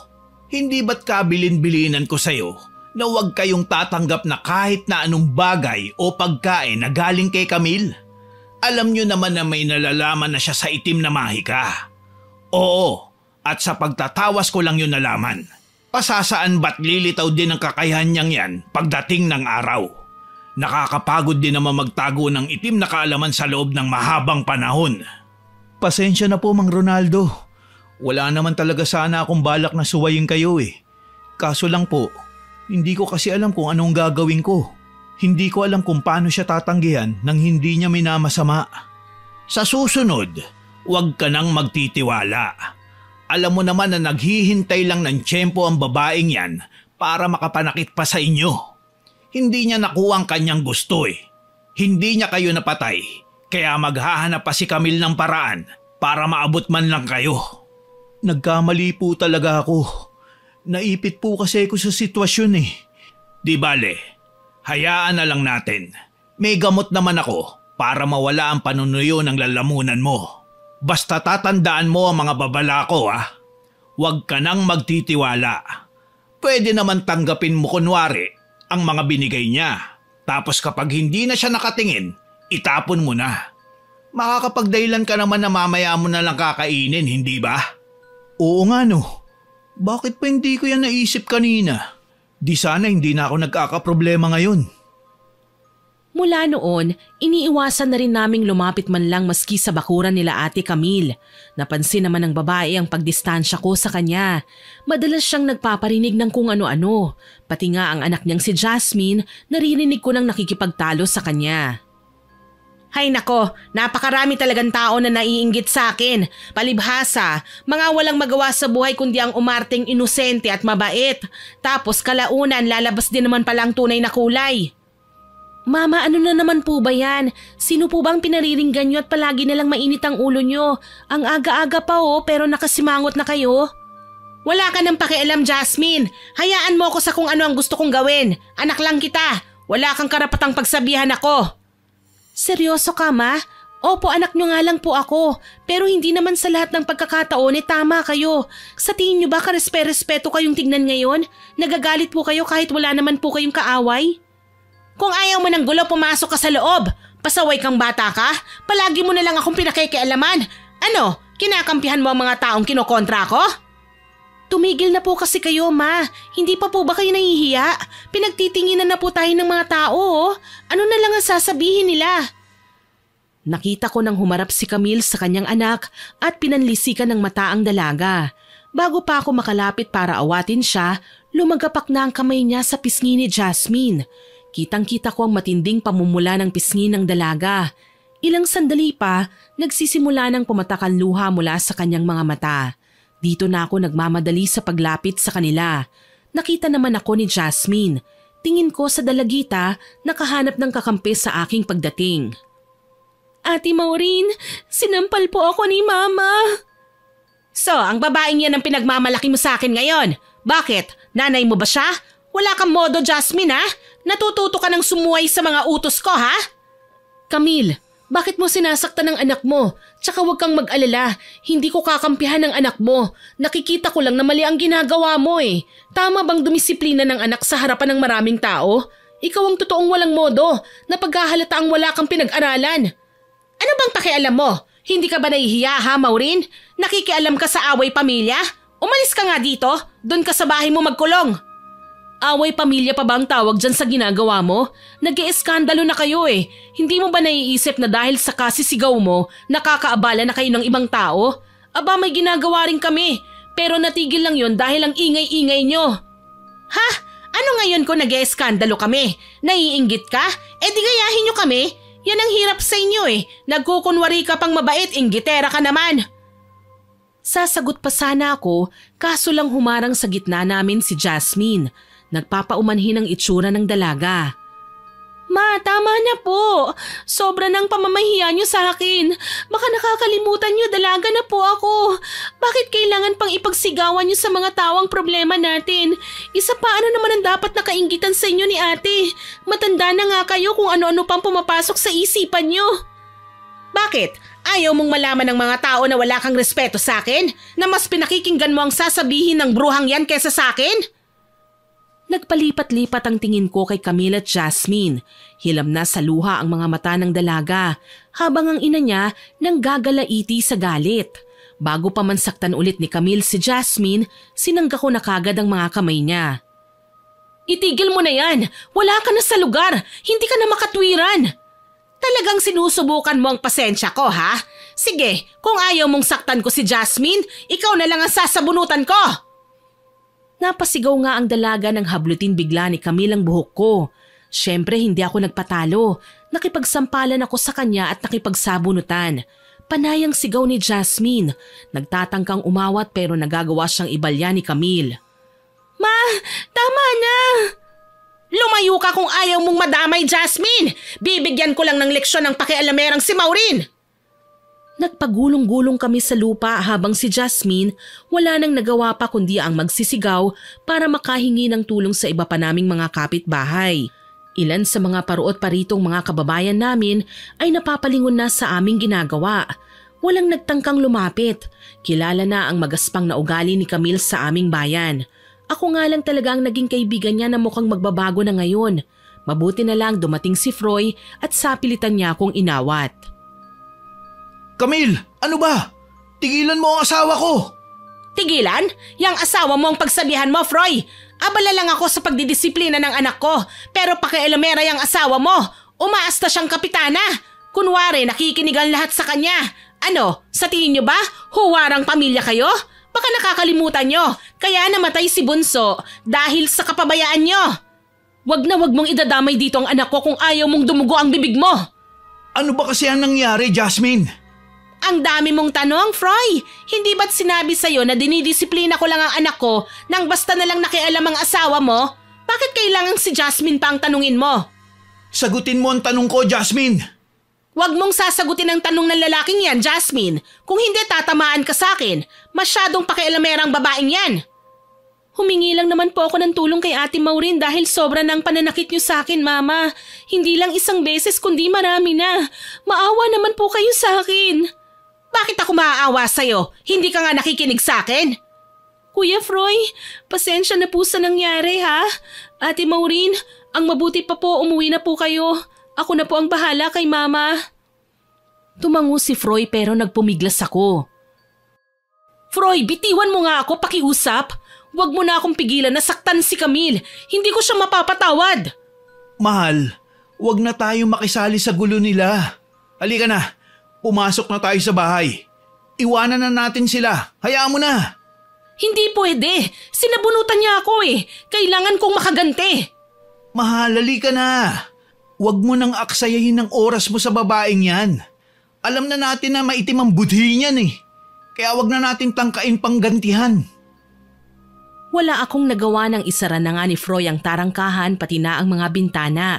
hindi ba't kabilin-bilinan ko sa'yo na huwag kayong tatanggap na kahit na anong bagay o pagkain na galing kay Camille? Alam nyo naman na may nalalaman na siya sa itim na mahika. Oo, at sa pagtatawas ko lang yun nalaman. Pasasaan ba't lilitaw din ang kakayahan niyang yan pagdating ng araw? Nakakapagod din naman magtago ng itim na kaalaman sa loob ng mahabang panahon. Pasensya na po, Mang Ronaldo. Wala naman talaga sana akong balak na suwayin kayo eh. Kaso lang po, hindi ko kasi alam kung anong gagawin ko. Hindi ko alam kung paano siya tatanggihan nang hindi niya minamasama. Sa susunod, huwag ka nang magtitiwala. Alam mo naman na naghihintay lang ng tiyempo ang babaeng yan para makapanakit pa sa inyo. Hindi niya nakuha ang kanyang gusto eh. Hindi niya kayo napatay, kaya maghahanap pa si Camille ng paraan para maabot man lang kayo. Nagkamali po talaga ako. Naipit po kasi ako sa sitwasyon eh. Di bale, hayaan na lang natin. May gamot naman ako para mawala ang panunuyo ng lalamunan mo. Basta tatandaan mo ang mga babala ko ha. Huwag ka nang magtitiwala. Pwede naman tanggapin mo kunwari ang mga binigay niya. Tapos kapag hindi na siya nakatingin, itapon mo na. Makakapagdahilan ka naman na mamaya mo na lang kakainin, hindi ba? Oo nga no. Bakit pa hindi ko yan naisip kanina? Di sana hindi na ako nagkakaproblema ngayon. Mula noon, iniiwasan na rin naming lumapit man lang maski sa bakuran nila Ate Camille. Napansin naman ng babae ang pagdistansya ko sa kanya. Madalas siyang nagpaparinig ng kung ano-ano. Pati nga ang anak niyang si Jasmine, naririnig ko nang nakikipagtalo sa kanya. Hay nako, napakarami talagang tao na naiinggit sa akin. Palibhasa, mga walang magawa sa buhay kundi ang umarting inosente at mabait. Tapos kalaunan lalabas din naman pala ang tunay na kulay. Mama, ano na naman po ba yan? Sino po bang pinariringgan nyo at palagi nalang mainit ang ulo nyo? Ang aga-aga pa pero nakasimangot na kayo. Wala ka nang pakialam, Jasmine. Hayaan mo ako sa kung ano ang gusto kong gawin. Anak lang kita. Wala kang karapatang pagsabihan ako. Seryoso ka, Ma? Opo, anak nyo nga lang po ako. Pero hindi naman sa lahat ng pagkakataon tama kayo. Sa tingin nyo ba karespe-respeto kayong tignan ngayon? Nagagalit po kayo kahit wala naman po kayong kaaway? Kung ayaw mo ng gulo, pumasok ka sa loob. Pasaway kang bata ka? Palagi mo na lang akong pinakikialaman. Ano, kinakampihan mo ang mga taong kinokontra ko? Tumigil na po kasi kayo, Ma. Hindi pa po ba kayo nahihiya? Pinagtitinginan na po tayo ng mga tao. Ano na lang ang sasabihin nila? Nakita ko nang humarap si Camille sa kanyang anak at pinanlisikan ng mata ang dalaga. Bago pa ako makalapit para awatin siya, lumagapak na ang kamay niya sa pisngi ni Jasmine. Kitang-kita ko ang matinding pamumula ng pisngi ng dalaga. Ilang sandali pa, nagsisimula ng pumatak ang luha mula sa kanyang mga mata. Dito na ako nagmamadali sa paglapit sa kanila. Nakita naman ako ni Jasmine. Tingin ko sa dalagita, nakahanap ng kakampi sa aking pagdating. Ate Maureen, sinampal po ako ni Mama. So, ang babaeng yan ang pinagmamalaki mo sa akin ngayon. Bakit? Nanay mo ba siya? Wala kang modo, Jasmine ha? Natututo ka ng sumuway sa mga utos ko ha? Camille, bakit mo sinasaktan ang anak mo? Tsaka huwag kang mag-alala, hindi ko kakampihan ng anak mo. Nakikita ko lang na mali ang ginagawa mo eh. Tama bang dumisiplina ng anak sa harapan ng maraming tao? Ikaw ang totoong walang modo, na paghahalata ang wala kang pinag-aralan. Ano bang pakialam mo? Hindi ka ba nahihiya ha, Maureen? Nakikialam ka sa away pamilya? Umalis ka nga dito, doon ka sa bahay mo magkulong. Away pamilya pa ba ang tawag dyan sa ginagawa mo? Nag-ieskandalo na kayo eh. Hindi mo ba naiisip na dahil sa kasisigaw mo, nakakaabala na kayo ng ibang tao? Aba, may ginagawa rin kami. Pero natigil lang yon dahil ang ingay-ingay nyo. Ha? Ano ngayon ko nag-ieskandalo kami? Naiinggit ka? Eh di gayahin nyo kami. Yan ang hirap sa inyo eh. Nagkukunwari ka pang mabait, inggitera ka naman. Sasagot pa sana ako, kaso lang humarang sa gitna namin si Jasmine. Nagpapaumanhin ang itsura ng dalaga. Ma, tama na po. Sobra ng pamamahiya niyo sa akin. Baka nakakalimutan niyo, dalaga na po ako. Bakit kailangan pang ipagsigawan niyo sa mga tawang problema natin? Isa pa, ano naman ang dapat nakainggitan sa inyo ni ate? Matanda na nga kayo kung ano-ano pang pumapasok sa isipan niyo. Bakit? Ayaw mong malaman ng mga tao na wala kang respeto sa akin? Na mas pinakikinggan mo ang sasabihin ng bruhang yan kesa sa akin? Nagpalipat-lipat ang tingin ko kay Camille at Jasmine. Hilam na sa luha ang mga mata ng dalaga, habang ang ina niya nang gagalaiti sa galit. Bago pa man saktan ulit ni Camille si Jasmine, sinangga ko na kagad ang mga kamay niya. Itigil mo na yan! Wala ka na sa lugar! Hindi ka na makatwiran! Talagang sinusubukan mo ang pasensya ko, ha? Sige, kung ayaw mong saktan ko si Jasmine, ikaw na lang ang sasabunutan ko! Napasigaw nga ang dalaga nang hablutin bigla ni Camille ang buhok ko. Siyempre hindi ako nagpatalo. Nakipagsampalan ako sa kanya at nakipagsabunutan. Panayang sigaw ni Jasmine. Nagtatangkang umawat pero nagagawa siyang ibalya ni Camille. Ma, tama na! Lumayo ka kung ayaw mong madamay, Jasmine! Bibigyan ko lang ng leksyon ng pakialamerang si Maureen! Nagpagulong-gulong kami sa lupa habang si Jasmine wala nang nagawa pa kundi ang magsisigaw para makahingi ng tulong sa iba pa naming mga kapitbahay. Ilan sa mga paruot paritong mga kababayan namin ay napapalingon na sa aming ginagawa. Walang nagtangkang lumapit. Kilala na ang magaspang na ugali ni Camille sa aming bayan. Ako nga lang talaga ang naging kaibigan niya na mukhang magbabago na ngayon. Mabuti na lang dumating si Froy at sapilitan niya akong inawat. Camille, ano ba? Tigilan mo ang asawa ko! Tigilan? Yang asawa mo ang pagsabihan mo, Froy! Abala lang ako sa pagdidisiplina ng anak ko, pero pakialamera yung asawa mo. Umaasta siyang kapitana. Kunwari, nakikinig ang lahat sa kanya. Ano, sa tingin niyo ba, huwarang pamilya kayo? Baka nakakalimutan nyo, kaya namatay si Bunso dahil sa kapabayaan nyo. Wag na wag mong idadamay dito ang anak ko kung ayaw mong dumugo ang bibig mo. Ano ba kasi ang nangyari, Jasmine? Ang dami mong tanong, Froy. Hindi ba't sinabi sa'yo na dinidisiplina ko lang ang anak ko nang basta na lang nakialam ang asawa mo? Bakit kailangan si Jasmine pa ang tanungin mo? Sagutin mo ang tanong ko, Jasmine. Huwag mong sasagutin ang tanong ng lalaking yan, Jasmine. Kung hindi, tatamaan ka sa akin. Masyadong pakialamerang babaeng yan. Humingi lang naman po ako ng tulong kay Ate Maureen dahil sobra ng pananakit niyo sa akin, Mama. Hindi lang isang beses kundi marami na. Maawa naman po kayo sa akin. Bakit ako maaawa sa'yo? Hindi ka nga nakikinig sa akin? Kuya Froy, pasensya na po sa nangyari, ha? Ate Maureen, ang mabuti pa po umuwi na po kayo. Ako na po ang bahala kay Mama. Tumango si Froy pero nagpumiglas ako. Froy, bitiwan mo nga ako pakiusap. Huwag mo na akong pigilan na saktan si Camille. Hindi ko siya mapapatawad. Mahal, huwag na tayo makisali sa gulo nila. Halika na, pumasok na tayo sa bahay. Iwanan na natin sila. Hayaan mo na. Hindi pwede. Sinabunutan niya ako eh. Kailangan kong makaganti. Mahal, halika na. Huwag mo nang aksayahin ng oras mo sa babaeng yan. Alam na natin na maitim ang budhi niyan eh. Kaya huwag na natin tangkain panggantihan. Wala akong nagawa ng isara na nga ni Froy ang tarangkahan pati na ang mga bintana.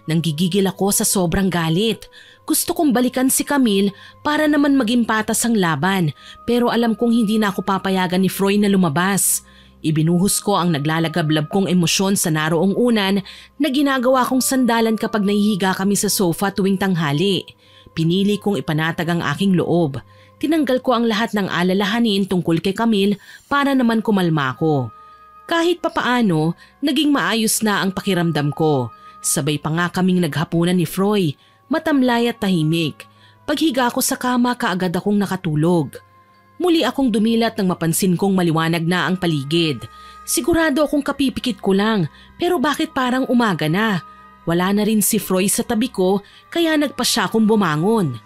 Nanggigigil ako sa sobrang galit. Gusto kong balikan si Camille para naman maging patas ang laban pero alam kong hindi na ako papayagan ni Froy na lumabas. Ibinuhos ko ang naglalagablab kong emosyon sa naroong unan na ginagawa kong sandalan kapag nahihiga kami sa sofa tuwing tanghali. Pinili kong ipanatag ang aking loob. Tinanggal ko ang lahat ng alalahanin tungkol kay Camille para naman kumalma ko. Kahit papaano, naging maayos na ang pakiramdam ko. Sabay pa nga kaming naghapunan ni Froy, matamlay at tahimik. Paghiga ko sa kama kaagad akong nakatulog. Muli akong dumilat nang mapansin kong maliwanag na ang paligid. Sigurado akong kapipikit ko lang, pero bakit parang umaga na? Wala na rin si Froy sa tabi ko, kaya nagpa siya akong bumangon.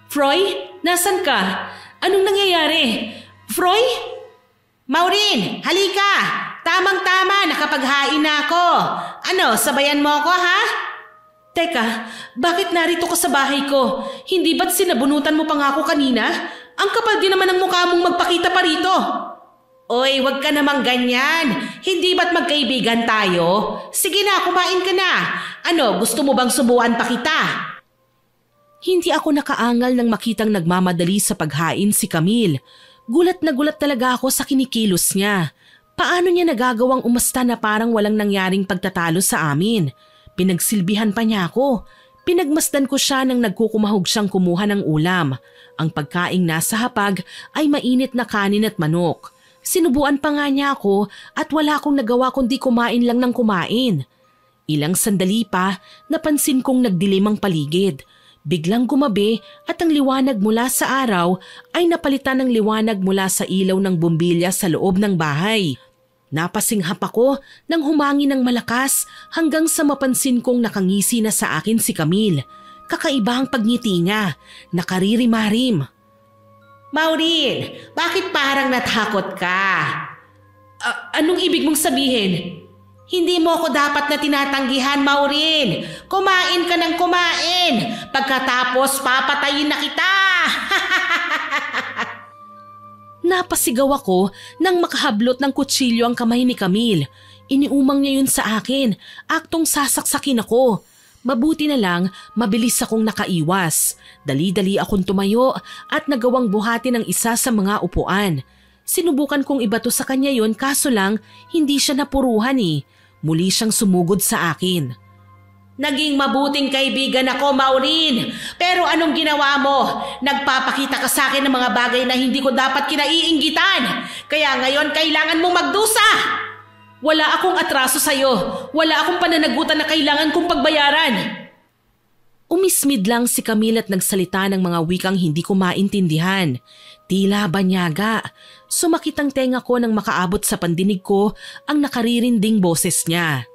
Froy, nasan ka? Anong nangyayari? Froy? Maureen, halika! Tamang-tama, nakapaghain na ako. Ano, sabayan mo ako, ha? Teka, bakit narito ka sa bahay ko? Hindi ba't sinabunutan mo pa nga ako kanina? Ang kapal din naman ang mukha mong magpakita pa rito. Oy, wag ka namang ganyan. Hindi ba't magkaibigan tayo? Sige na, kumain ka na. Ano, gusto mo bang subuan pa kita? Hindi ako nakaangal nang makitang nagmamadali sa paghain si Camille. Gulat na gulat talaga ako sa kinikilos niya. Paano niya nagagawang umasta na parang walang nangyaring pagtatalo sa amin? Pinagsilbihan pa niya ako. Pinagmasdan ko siya nang nagkukumahog siyang kumuha ng ulam. Ang pagkaing nasa hapag ay mainit na kanin at manok. Sinubuan pa nga niya ako at wala akong nagawa kundi kumain lang ng kumain. Ilang sandali pa, napansin kong nagdilim ang paligid. Biglang gumabi at ang liwanag mula sa araw ay napalitan ng liwanag mula sa ilaw ng bumbilya sa loob ng bahay. Napasinghap ako nang humangin ng malakas hanggang sa mapansin kong nakangisi na sa akin si Camille. Kakaiba ang pagngiti niya, nakaririmarim. Maureen, bakit parang natakot ka? Anong ibig mong sabihin? Hindi mo ako dapat na tinatanggihan, Maureen. Kumain ka ng kumain. Pagkatapos papatayin na kita. Napasigaw ako nang makahablot ng kutsilyo ang kamay ni Camille. Iniumang niya yun sa akin, aktong sasaksakin ako. Mabuti na lang, mabilis akong nakaiwas. Dali-dali akong tumayo at nagawang buhati ng isa sa mga upuan. Sinubukan kong ibato sa kanya yun kaso lang hindi siya napuruhan eh. Muli siyang sumugod sa akin. Naging mabuting kaibigan ako, Maureen. Pero anong ginawa mo? Nagpapakita ka sa akin ng mga bagay na hindi ko dapat kinaiinggitan. Kaya ngayon kailangan mong magdusa. Wala akong atraso sa'yo. Wala akong pananagutan na kailangan kong pagbayaran. Umismid lang si Camille at nagsalita ng mga wikang hindi ko maintindihan. Tila banyaga. Sumakit ang tenga ko nang makaabot sa pandinig ko ang nakaririnding boses niya.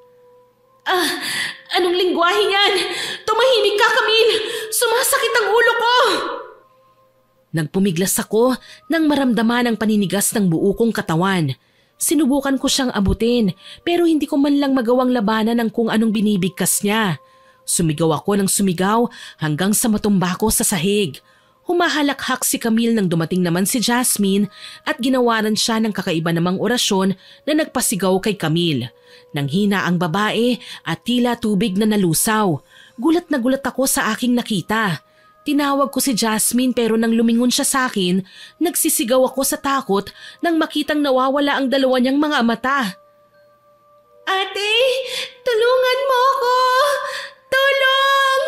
Anong lingwahe yan? Tumahimik ka, Camille! Sumasakit ang ulo ko! Nagpumiglas ako nang maramdaman ang paninigas ng buo kong katawan. Sinubukan ko siyang abutin pero hindi ko man lang magawang labanan ng kung anong binibigkas niya. Sumigaw ako ng sumigaw hanggang sa matumba ko sa sahig. Humahalakhak si Camille nang dumating naman si Jasmine at ginawaran siya ng kakaiba namang orasyon na nagpasigaw kay Camille. Nanghina ang babae at tila tubig na nalusaw. Gulat na gulat ako sa aking nakita. Tinawag ko si Jasmine pero nang lumingon siya sa akin, nagsisigaw ako sa takot nang makitang nawawala ang dalawa niyang mga mata. Ate, tulungan mo ako! Tulong!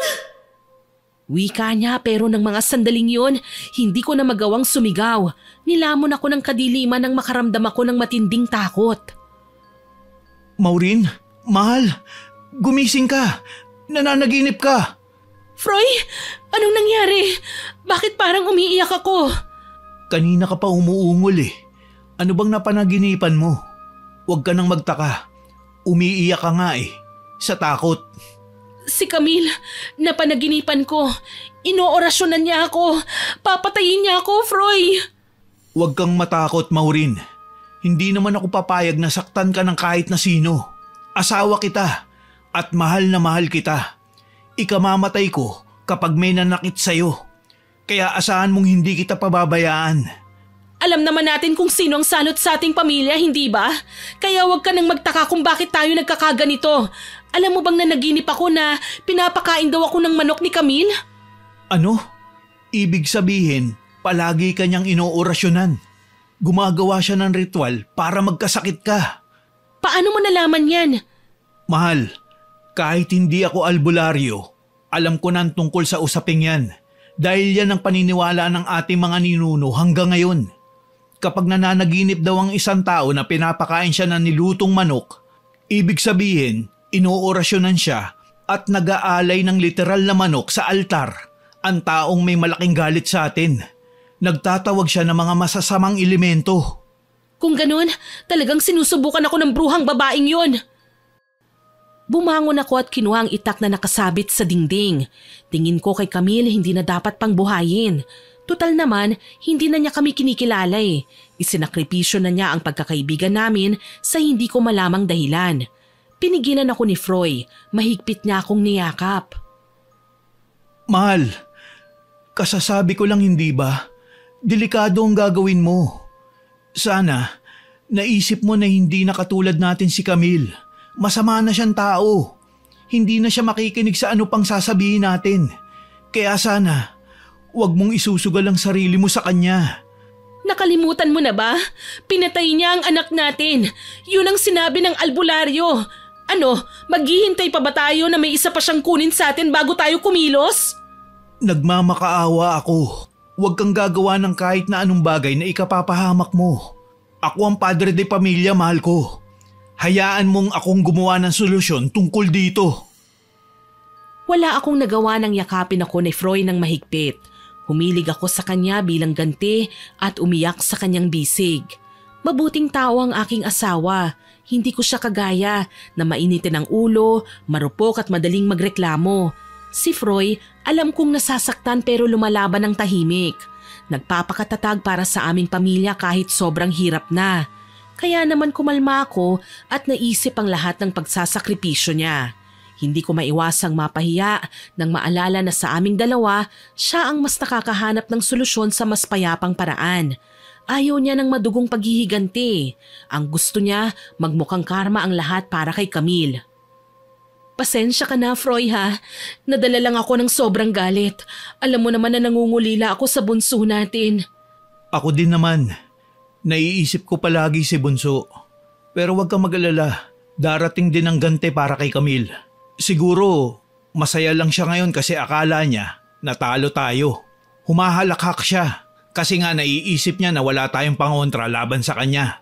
Wika niya pero ng mga sandaling yun, hindi ko na magawang sumigaw. Nilamon ako ng kadiliman nang makaramdam ako ng matinding takot. Maureen, mahal, gumising ka. Nananaginip ka. Froy, anong nangyari? Bakit parang umiiyak ako? Kanina ka pa umuungol eh. Ano bang napanaginipan mo? Huwag ka nang magtaka. Umiiyak ka nga eh, sa takot. Si Camille, napanaginipan ko. Inoorasyonan niya ako. Papatayin niya ako, Froy. Huwag kang matakot, Maureen. Hindi naman ako papayag na saktan ka ng kahit na sino. Asawa kita at mahal na mahal kita. Ikamamatay ko kapag may nanakit sa'yo. Kaya asahan mong hindi kita pababayaan. Alam naman natin kung sino ang salot sa ating pamilya, hindi ba? Kaya huwag ka nang magtaka kung bakit tayo nagkakaganito. Alam mo bang nanaginip ako na pinapakain daw ako ng manok ni Camille? Ano? Ibig sabihin, palagi kanyang inoorasyonan. Gumagawa siya ng ritual para magkasakit ka. Paano mo nalaman yan? Mahal, kahit hindi ako albularyo, alam ko na tungkol sa usaping yan. Dahil yan ang paniniwala ng ating mga ninuno hanggang ngayon. Kapag nananaginip daw ang isang tao na pinapakain siya ng nilutong manok, ibig sabihin, inoorasyonan siya at nag-aalay ng literal na manok sa altar ang taong may malaking galit sa atin. Nagtatawag siya ng mga masasamang elemento. Kung ganun, talagang sinusubukan ako ng bruhang babaeng yon. Bumangon ako at kinuha ang itak na nakasabit sa dingding. Tingin ko kay Camille hindi na dapat pang buhayin. Tutal naman, hindi na niya kami kinikilala eh. Isinakripisyo na niya ang pagkakaibigan namin sa hindi ko malamang dahilan. Pinigilan ako ni Froy, mahigpit niya akong niyakap. Mahal, kasasabi ko lang hindi ba? Delikado ang gagawin mo. Sana, naisip mo na hindi na katulad natin si Camille. Masama na siyang tao. Hindi na siya makikinig sa ano pang sasabihin natin. Kaya sana, huwag mong isusugal ang sarili mo sa kanya. Nakalimutan mo na ba? Pinatay niya ang anak natin. Yun ang sinabi ng albularyo. Ano, maghihintay pa ba tayo na may isa pa siyang kunin sa atin bago tayo kumilos? Nagmamakaawa ako. Huwag kang gagawa ng kahit na anong bagay na ikapapahamak mo. Ako ang padre de pamilya, mahal ko. Hayaan mong akong gumawa ng solusyon tungkol dito. Wala akong nagawa nang yakapin ako ni Froy ng mahigpit. Humilig ako sa kanya bilang ganti at umiyak sa kanyang bisig. Mabuting tao ang aking asawa. Hindi ko siya kagaya na mainitin ang ulo, marupok at madaling magreklamo. Si Froy, alam kong nasasaktan pero lumalaban ng tahimik. Nagpapakatatag para sa aming pamilya kahit sobrang hirap na. Kaya naman kumalma ako at naisip ang lahat ng pagsasakripisyo niya. Hindi ko maiwasang mapahiya nang maalala na sa aming dalawa, siya ang mas nakakahanap ng solusyon sa mas payapang paraan. Ayaw niya ng madugong paghihiganti. Ang gusto niya, magmukhang karma ang lahat para kay Camille. Pasensya ka na, Froy ha. Nadala lang ako ng sobrang galit. Alam mo naman na nangungulila ako sa bunso natin. Ako din naman. Naiisip ko palagi si Bunso. Pero huwag kang mag-alala. Darating din ang gante para kay Camille. Siguro, masaya lang siya ngayon kasi akala niya natalo tayo. Humahalakhak siya. Kasi nga naiisip niya na wala tayong pangontra laban sa kanya.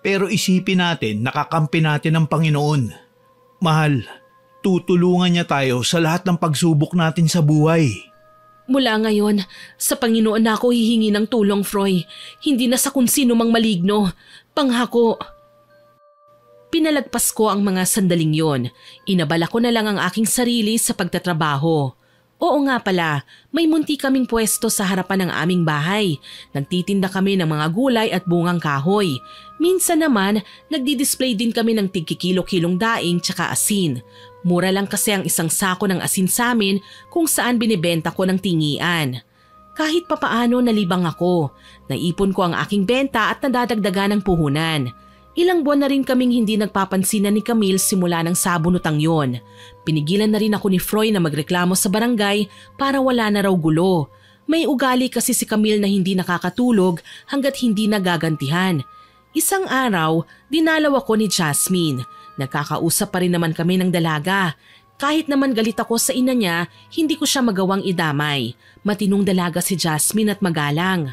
Pero isipin natin, nakakampi natin ang Panginoon. Mahal, tutulungan niya tayo sa lahat ng pagsubok natin sa buhay. Mula ngayon, sa Panginoon na ako hihingi ng tulong, Froy. Hindi na sa kung sino mang maligno. Panghako. Pinalagpas ko ang mga sandaling yon. Inabala ko na lang ang aking sarili sa pagtatrabaho. Oo nga pala, may munti kaming pwesto sa harapan ng aming bahay. Nagtitinda kami ng mga gulay at bungang kahoy. Minsan naman, nagdi-display din kami ng tigkikilo-kilong daing tsaka asin. Mura lang kasi ang isang sako ng asin sa amin kung saan binibenta ko ng tingian. Kahit papaano nalibang ako. Naipon ko ang aking benta at nadadagdagan ng puhunan. Ilang buwan na rin kaming hindi nagpapansinan ni Camille simula ng sabunutang yon. Pinigilan na rin ako ni Froy na magreklamo sa barangay para wala na raw gulo. May ugali kasi si Camille na hindi nakakatulog hanggat hindi nagagantihan. Isang araw, dinalaw ako ni Jasmine. Nagkakausap pa rin naman kami ng dalaga. Kahit naman galit ako sa ina niya, hindi ko siya magawang idamay. Matinong dalaga si Jasmine at magalang.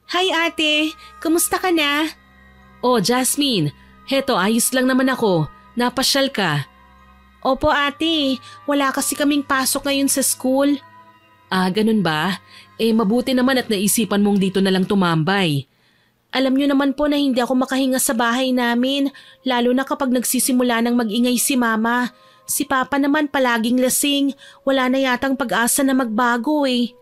Hi ate, kumusta ka na? Oh Jasmine, heto ayos lang naman ako. Napasyal ka. Opo ate, wala kasi kaming pasok ngayon sa school. Ah, ganun ba? Mabuti naman at naisipan mong dito na lang tumambay. Alam niyo naman po na hindi ako makahinga sa bahay namin, lalo na kapag nagsisimula ng mag-ingay si mama. Si papa naman palaging lasing, wala na yatang pag-asa na magbago eh.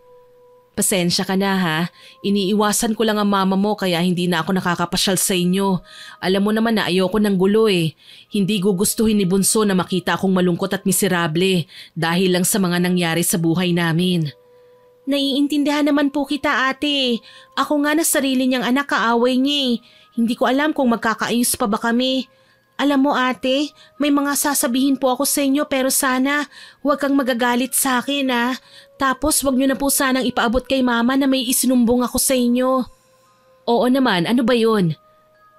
Pasensya ka na ha, iniiwasan ko lang ang mama mo kaya hindi na ako nakakapasyal sa inyo. Alam mo naman na ayoko ng gulo eh. Hindi gugustuhin ni Bunso na makita akong malungkot at miserable dahil lang sa mga nangyari sa buhay namin. Naiintindihan naman po kita ate. Ako nga na sarili niyang anak kaaway niya eh. Hindi ko alam kung magkakaayos pa ba kami. Alam mo ate, may mga sasabihin po ako sa inyo pero sana huwag kang magagalit sa akin ha. Tapos wag niyo na po sanang ipaabot kay mama na may isinumbong ako sa inyo. Oo naman, ano ba yun?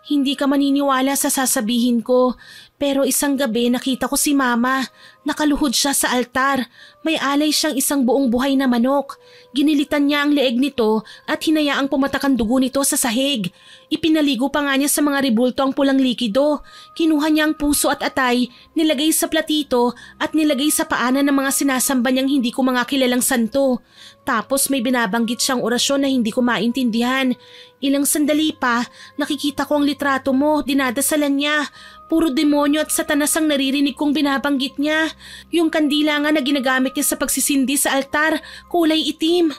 Hindi ka maniniwala sa sasabihin ko, pero isang gabi nakita ko si mama. Nakaluhod siya sa altar. May alay siyang isang buong buhay na manok. Ginilitan niya ang leeg nito at hinayaang pumatak ang dugo nito sa sahig. Ipinaligo pa nga niya sa mga ribulto ang pulang likido. Kinuha niya ang puso at atay, nilagay sa platito at nilagay sa paanan ng mga sinasamba niyang hindi ko mga kilalang santo. Tapos may binabanggit siyang orasyon na hindi ko maintindihan. Ilang sandali pa, nakikita ko ang litrato mo, dinadasalan niya. Puro demonyo at satanas ang naririnig kong binabanggit niya. Yung kandila nga na ginagamit niya sa pagsisindi sa altar, kulay itim.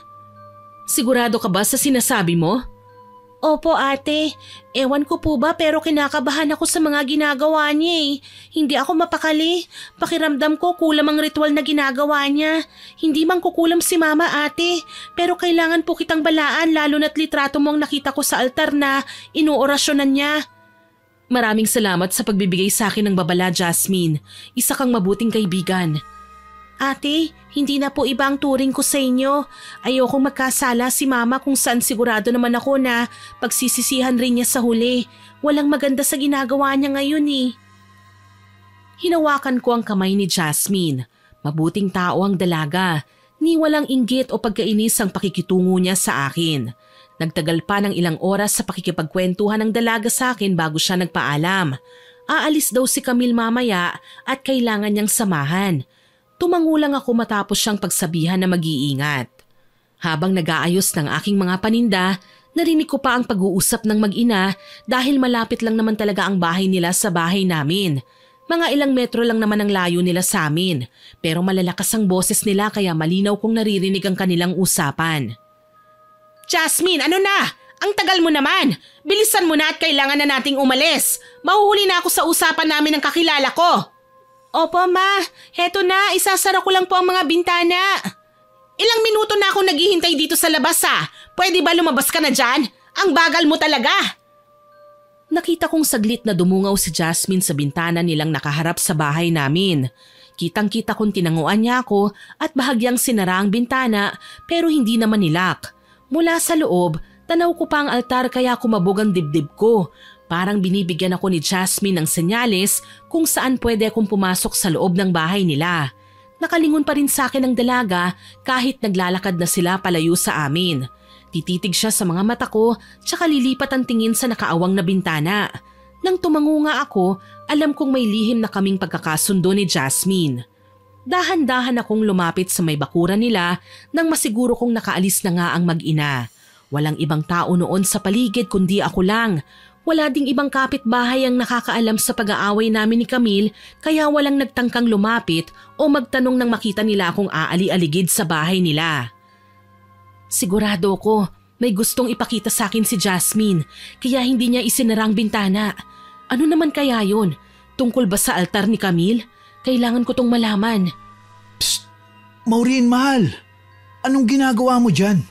Sigurado ka ba sa sinasabi mo? Opo ate, ewan ko po ba pero kinakabahan ako sa mga ginagawa niya eh. Hindi ako mapakali. Pakiramdam ko kulam ang ritual na ginagawa niya. Hindi man kukulam si mama ate, pero kailangan po kitang balaan lalo na't litrato mo ang nakita ko sa altar na inuorasyonan niya. Maraming salamat sa pagbibigay sa akin ng babala, Jasmine. Isa kang mabuting kaibigan. Ate, hindi na po iba ang turing ko sa inyo. Ayokong magkasala si mama kung saan sigurado naman ako na pagsisisihan rin niya sa huli. Walang maganda sa ginagawa niya ngayon eh. Hinawakan ko ang kamay ni Jasmine. Mabuting tao ang dalaga. Ni walang inggit o pagkainis ang pakikitungo niya sa akin. Nagtagal pa ng ilang oras sa pakikipagkwentuhan ng dalaga sa akin bago siya nagpaalam. Aalis daw si Camille mamaya at kailangan niyang samahan. Tumangulang ako matapos siyang pagsabihan na mag-iingat. Habang nag-aayos ng aking mga paninda, narinig ko pa ang pag-uusap ng mag-ina dahil malapit lang naman talaga ang bahay nila sa bahay namin. Mga ilang metro lang naman ang layo nila sa amin, pero malalakas ang boses nila kaya malinaw kong naririnig ang kanilang usapan. Jasmine, ano na? Ang tagal mo naman. Bilisan mo na at kailangan na nating umalis. Mahuhuli na ako sa usapan namin ng kakilala ko. Opo ma, heto na, isasara ko lang po ang mga bintana. Ilang minuto na akong naghihintay dito sa labas ha. Pwede ba lumabas ka na dyan? Ang bagal mo talaga. Nakita kong saglit na dumungaw si Jasmine sa bintana nilang nakaharap sa bahay namin. Kitang-kita kong tinanguan niya ako at bahagyang sinara ang bintana pero hindi naman nilak. Mula sa loob, tanaw ko pa ang altar kaya kumabog ang dibdib ko. Parang binibigyan ako ni Jasmine ng senyales kung saan pwede akong pumasok sa loob ng bahay nila. Nakalingon pa rin sa akin ang dalaga kahit naglalakad na sila palayo sa amin. Tititig siya sa mga mata ko tsaka lilipat ang tingin sa nakaawang na bintana. Nang tumango nga ako, alam kong may lihim na kaming pagkakasundo ni Jasmine. Dahan-dahan akong lumapit sa may bakuran nila nang masiguro kong nakaalis na nga ang mag-ina. Walang ibang tao noon sa paligid kundi ako lang. Wala ding ibang kapitbahay ang nakakaalam sa pag-aaway namin ni Camille kaya walang nagtangkang lumapit o magtanong nang makita nila akong aali-aligid sa bahay nila. Sigurado ko, may gustong ipakita sa akin si Jasmine kaya hindi niya isinarang bintana. Ano naman kaya yun? Tungkol ba sa altar ni Camille? Kailangan ko tong malaman. Psst! Maureen, mahal! Anong ginagawa mo dyan?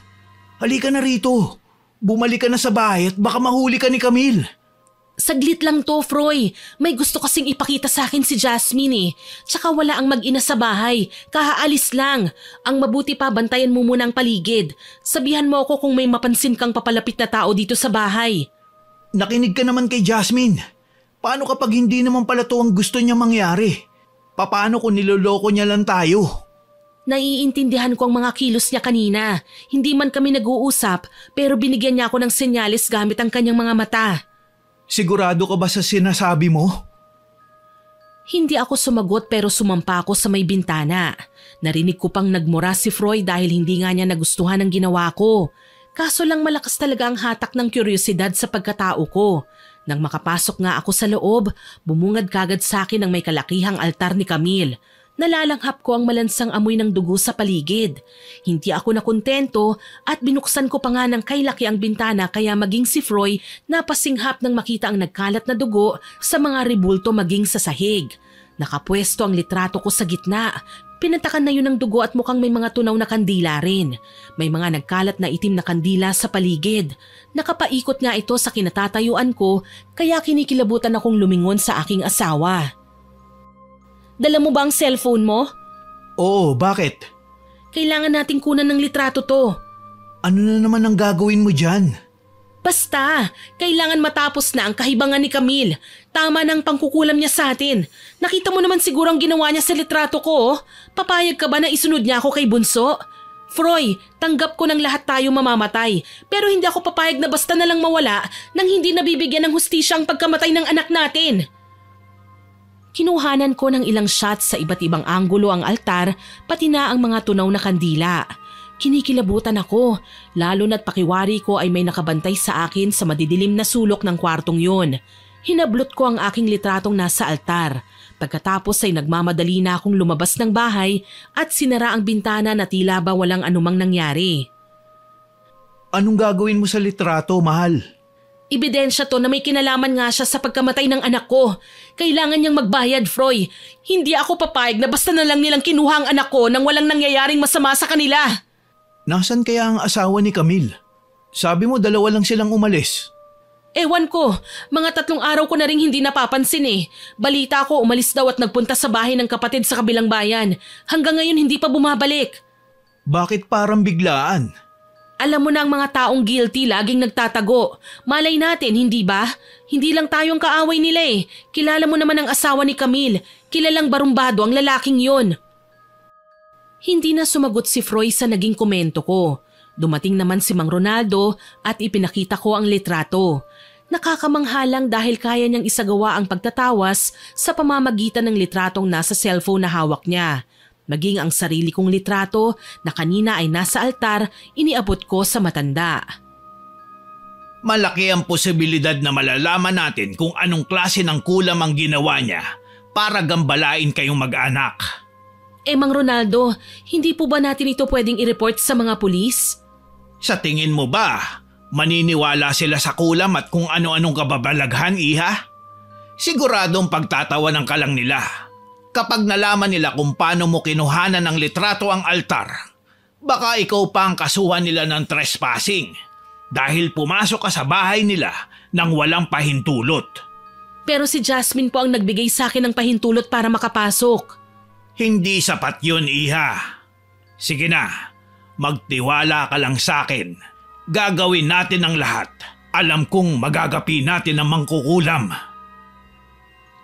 Halika na rito. Bumalik ka na sa bahay at baka mahuli ka ni Camille. Saglit lang to, Froy. May gusto kasing ipakita sa akin si Jasmine eh. Tsaka wala ang mag-ina sa bahay. Kahaalis lang. Ang mabuti pa, bantayan mo muna ang paligid. Sabihan mo ako kung may mapansin kang papalapit na tao dito sa bahay. Nakinig ka naman kay Jasmine. Paano kapag hindi naman pala to ang gusto niya mangyari? Paano kung niloloko niya lang tayo? Naiintindihan ko ang mga kilos niya kanina. Hindi man kami nag-uusap pero binigyan niya ako ng senyales gamit ang kanyang mga mata. Sigurado ka ba sa sinasabi mo? Hindi ako sumagot pero sumampa ako sa may bintana. Narinig ko pang nagmura si Froy dahil hindi nga niya nagustuhan ang ginawa ko. Kaso lang malakas talaga ang hatak ng kuryosidad sa pagkatao ko. Nang makapasok nga ako sa loob, bumungad kagad sa akin ang may kalakihang altar ni Camille. Nalalanghap ko ang malansang amoy ng dugo sa paligid. Hindi ako nakontento at binuksan ko pa nga ng kailaki ang bintana kaya maging si Froy napasinghap nang makita ang nagkalat na dugo sa mga ribulto maging sa sahig. Nakapwesto ang litrato ko sa gitna. Pinatakan na yun ng dugo at mukhang may mga tunaw na kandila rin. May mga nagkalat na itim na kandila sa paligid. Nakapaikot nga ito sa kinatatayuan ko kaya kinikilabutan akong lumingon sa aking asawa. Dala mo ba ang cellphone mo? Oo, bakit? Kailangan nating kunan ng litrato to. Ano na naman ang gagawin mo dyan? Basta, kailangan matapos na ang kahibangan ni Camille. Tama na ang pangkukulam niya sa atin. Nakita mo naman siguro ang ginawa niya sa litrato ko. Papayag ka ba na isunod niya ako kay Bunso? Froy, tanggap ko ng lahat tayo mamamatay. Pero hindi ako papayag na basta na lang mawala nang hindi nabibigyan ng hustisya ang pagkamatay ng anak natin. Kinuhanan ko ng ilang shots sa iba't ibang anggulo ang altar pati na ang mga tunaw na kandila. Kinikilabutan ako, lalo na't pakiwari ko ay may nakabantay sa akin sa madidilim na sulok ng kwartong yun. Hinablot ko ang aking litratong nasa altar. Pagkatapos ay nagmamadali na akong lumabas ng bahay at sinara ang bintana na tila ba walang anumang nangyari. Anong gagawin mo sa litrato, mahal? Ebidensya to na may kinalaman nga siya sa pagkamatay ng anak ko. Kailangan niyang magbayad, Froy. Hindi ako papayag na basta na lang nilang kinuha ang anak ko nang walang nangyayaring masama sa kanila. Nasaan kaya ang asawa ni Camille? Sabi mo 2 lang silang umalis. Ewan ko, mga 3 araw ko na rin hindi napapansin eh. Balita ko umalis daw at nagpunta sa bahay ng kapatid sa kabilang bayan. Hanggang ngayon hindi pa bumabalik. Bakit parang biglaan? Alam mo na ang mga taong guilty laging nagtatago. Malay natin, hindi ba? Hindi lang tayong kaaway nila eh. Kilala mo naman ang asawa ni Camille. Kilalang barumbado ang lalaking yon. Hindi na sumagot si Froy sa naging komento ko. Dumating naman si Mang Ronaldo at ipinakita ko ang litrato. Nakakamanghalang dahil kaya niyang isagawa ang pagtatawas sa pamamagitan ng litratong nasa cellphone na hawak niya. Maging ang sarili kong litrato na kanina ay nasa altar, iniabot ko sa matanda. Malaki ang posibilidad na malalaman natin kung anong klase ng kulam ang ginawa niya para gambalain kayong mag-anak. Mang Ronaldo, hindi po ba natin ito pwedeng i-report sa mga pulis? Sa tingin mo ba, maniniwala sila sa kulam at kung ano-anong kababalaghan, iha? Siguradong pagtatawan ng kalang nila. Kapag nalaman nila kung paano mo kinuhanan ng litrato ang altar, baka ikaw pa ang kasuhan nila ng trespassing dahil pumasok ka sa bahay nila nang walang pahintulot. Pero si Jasmine po ang nagbigay sa akin ng pahintulot para makapasok. Hindi sapat yun, iha. Sige na, magtiwala ka lang sa akin. Gagawin natin ang lahat. Alam kong magagapi natin ang mangkukulam.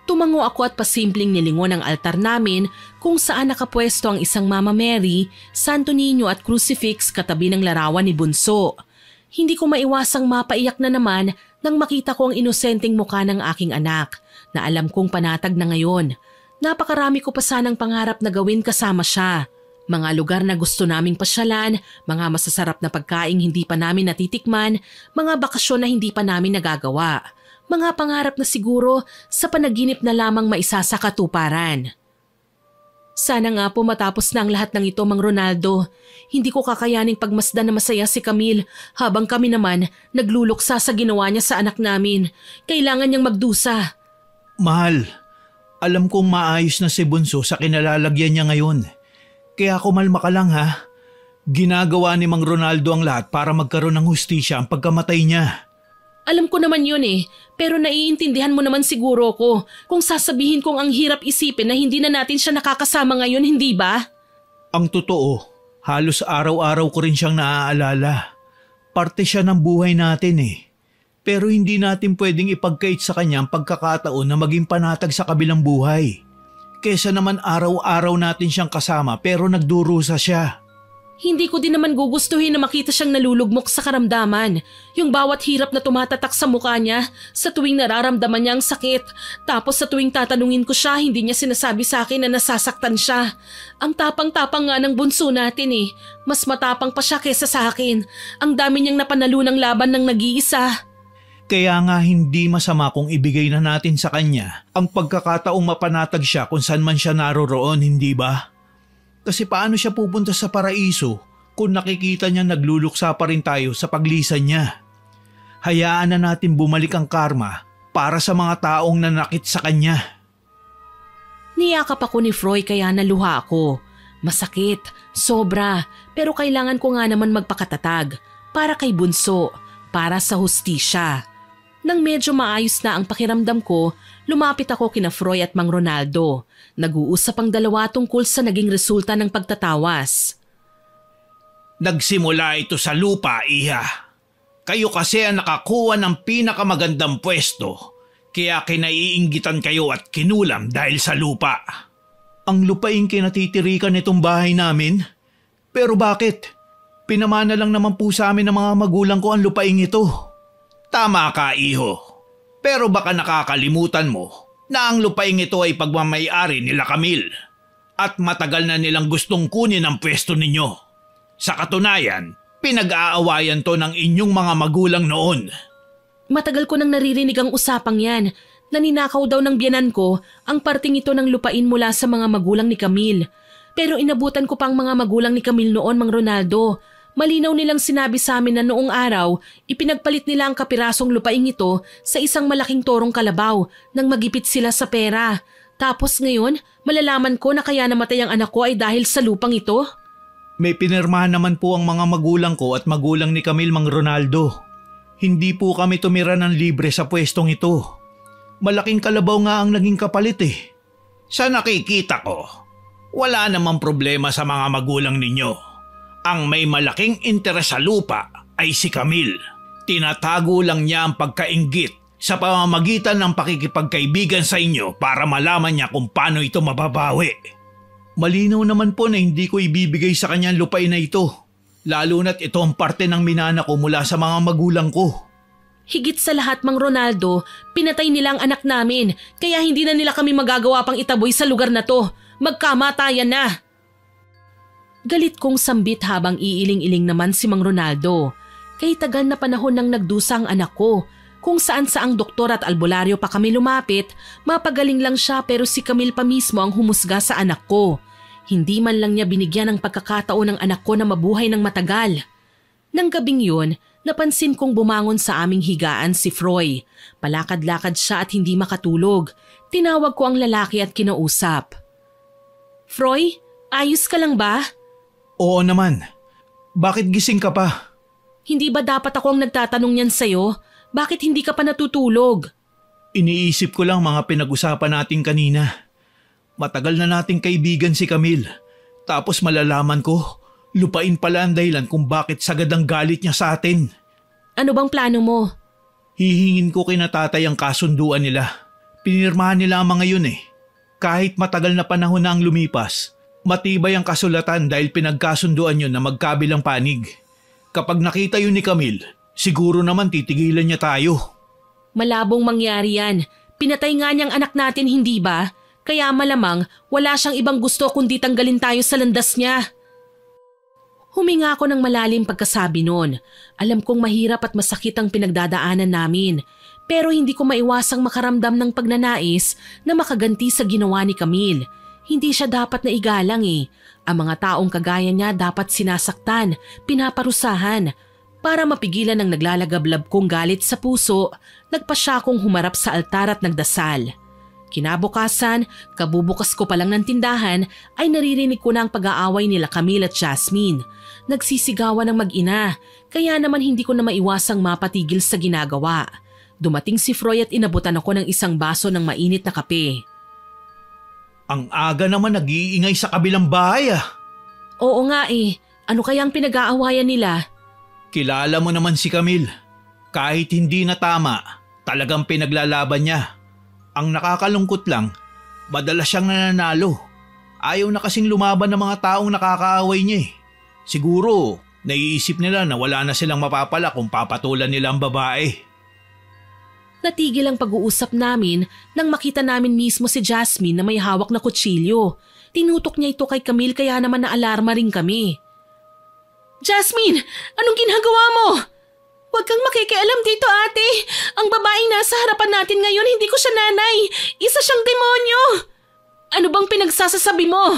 Tumango ako at pasimpleng nilingon ang altar namin kung saan nakapwesto ang isang Mama Mary, Santo Niño at crucifix katabi ng larawan ni Bunso. Hindi ko maiwasang mapaiyak na naman nang makita ko ang inosenteng mukha ng aking anak na alam kong panatag na ngayon. Napakarami ko pa sanang pangarap na gawin kasama siya. Mga lugar na gusto naming pasyalan, mga masasarap na pagkaing hindi pa namin natitikman, mga bakasyon na hindi pa namin nagagawa. Mga pangarap na siguro sa panaginip na lamang maisasakatuparan. Sana nga po matapos na ang lahat ng ito, Mang Ronaldo. Hindi ko kakayaning pagmasdan na masaya si Camille habang kami naman nagluluksa sa ginawa niya sa anak namin. Kailangan niyang magdusa. Mahal, alam kong maayos na si Bunso sa kinalalagyan niya ngayon. Kaya kumalma ka lang ha. Ginagawa ni Mang Ronaldo ang lahat para magkaroon ng hustisya ang pagkamatay niya. Alam ko naman yun eh, pero naiintindihan mo naman siguro ko kung sasabihin kong ang hirap isipin na hindi na natin siya nakakasama ngayon, hindi ba? Ang totoo, halos araw-araw ko rin siyang naaalala. Parte siya ng buhay natin eh. Pero hindi natin pwedeng ipagkait sa kanya ang pagkakataon na maging panatag sa kabilang buhay. Kesa naman araw-araw natin siyang kasama pero nagdurusa siya. Hindi ko din naman gugustuhin na makita siyang nalulugmok sa karamdaman. Yung bawat hirap na tumatatak sa mukha niya, sa tuwing nararamdaman niya ang sakit. Tapos sa tuwing tatanungin ko siya, hindi niya sinasabi sa akin na nasasaktan siya. Ang tapang-tapang nga ng bunso natin eh. Mas matapang pa siya kesa sa akin. Ang dami niyang napanalo ng laban ng nag-iisa. Kaya nga hindi masama kung ibigay na natin sa kanya ang pagkakataong mapanatag siya kung saan man siya naroroon, hindi ba? Kasi paano siya pupunta sa paraiso kung nakikita niya nagluluksa pa rin tayo sa paglisan niya? Hayaan na natin bumalik ang karma para sa mga taong nanakit sa kanya. Niyakap ako ni Froy kaya naluha ako. Masakit, sobra, pero kailangan ko nga naman magpakatatag para kay Bunso, para sa hustisya. Nang medyo maayos na ang pakiramdam ko, lumapit ako kina Froy at Mang Ronaldo. Nag-uusap ang dalawa tungkol sa naging resulta ng pagtatawas. Nagsimula ito sa lupa, iha. Kayo kasi ang nakakuha ng pinakamagandang pwesto, kaya kinaiinggitan kayo at kinulam dahil sa lupa. Ang lupaing kinatitirikan nitong bahay namin? Pero bakit? Pinamana lang naman po sa amin ng mga magulang ko ang lupaing ito. Tama ka, iho. Pero baka nakakalimutan mo na ang lupaing ito ay pagmamay-ari nila Camille at matagal na nilang gustong kunin ang pwesto ninyo. Sa katunayan, pinag-aawayan to ng inyong mga magulang noon. Matagal ko nang naririnig ang usapang yan. Naninakaw daw ng biyanan ko ang parting ito ng lupain mula sa mga magulang ni Camille. Pero inabutan ko pa ang mga magulang ni Camille noon, Mang Ronaldo. Malinaw nilang sinabi sa amin na noong araw, ipinagpalit nila ang kapirasong lupaing ito sa isang malaking torong kalabaw nang magipit sila sa pera. Tapos ngayon, malalaman ko na kaya namatay ang anak ko ay dahil sa lupang ito? May pinirmahan naman po ang mga magulang ko at magulang ni Camille, Mang Ronaldo. Hindi po kami tumira ng libre sa pwestong ito. Malaking kalabaw nga ang naging kapalit eh. Sa nakikita ko, wala namang problema sa mga magulang ninyo. Ang may malaking interes sa lupa ay si Camille. Tinatago lang niya ang pagkainggit sa pamamagitan ng pakikipagkaibigan sa inyo para malaman niya kung paano ito mababawi. Malinaw naman po na hindi ko ibibigay sa kanya ang lupain na ito, lalo na't ito ang parte ng minana ko mula sa mga magulang ko. Higit sa lahat, Mang Ronaldo, pinatay nila ang anak namin, kaya hindi na nila kami magagawa pang itaboy sa lugar na to. Magkamatayan na! Galit kong sambit habang iiling-iling naman si Mang Ronaldo. Kay tagal na panahon nang nagdusa ang anak ko. Kung saan-saang doktor at albularyo pa kami lumapit, mapagaling lang siya pero si Camille pa mismo ang humusga sa anak ko. Hindi man lang niya binigyan ng pagkakataon ng anak ko na mabuhay ng matagal. Nang gabing yun, napansin kong bumangon sa aming higaan si Froy. Palakad-lakad siya at hindi makatulog. Tinawag ko ang lalaki at kinausap. Froy, ayos ka lang ba? Oo naman. Bakit gising ka pa? Hindi ba dapat ako ang nagtatanong niyan sa'yo? Bakit hindi ka pa natutulog? Iniisip ko lang mga pinag-usapan natin kanina. Matagal na nating kaibigan si Camille. Tapos malalaman ko, lupain pala ang dahilan kung bakit sagad ang galit niya sa atin. Ano bang plano mo? Hihingin ko kina tatay ang kasunduan nila. Pinirmahan nila ang mga yun eh. Kahit matagal na panahon na ang lumipas, matibay ang kasulatan dahil pinagkasunduan yun na magkabilang panig. Kapag nakita yun ni Camille, siguro naman titigilan niya tayo. Malabong mangyari yan. Pinatay nga niyang anak natin, hindi ba? Kaya malamang wala siyang ibang gusto kundi tanggalin tayo sa landas niya. Huminga ako ng malalim pagkasabi nun. Alam kong mahirap at masakit ang pinagdadaanan namin. Pero hindi ko maiwasang makaramdam ng pagnanais na makaganti sa ginawa ni Camille. Hindi siya dapat na igalang eh. Ang mga taong kagaya niya dapat sinasaktan, pinaparusahan. Para mapigilan ang naglalagablab kong galit sa puso, nagpasya akong humarap sa altar at nagdasal. Kinabukasan, kabubukas ko pa lang ng tindahan ay naririnig ko na ang pag-aaway nila Camille at Jasmine. Nagsisigawan ng mag-ina, kaya naman hindi ko na maiwasang mapatigil sa ginagawa. Dumating si Froy at inabutan ako ng isang baso ng mainit na kape. Ang aga naman nag-iingay sa kabilang bahay ah. Oo nga eh, ano kayang pinag-aawayan nila? Kilala mo naman si Camille. Kahit hindi na tama, talagang pinaglalaban niya. Ang nakakalungkot lang, madalas siyang nananalo. Ayaw na kasing lumaban ng mga taong nakakaaway niya eh. Siguro, naiisip nila na wala na silang mapapala kung papatulan nila ang babae. Natigil ang pag-uusap namin nang makita namin mismo si Jasmine na may hawak na kutsilyo. Tinutok niya ito kay Camille kaya naman naalarma rin kami. Jasmine, anong ginagawa mo? Huwag kang makikialam dito, ate. Ang babaeng nasa harapan natin ngayon, hindi ko siya nanay. Isa siyang demonyo. Ano bang pinagsasasabi mo?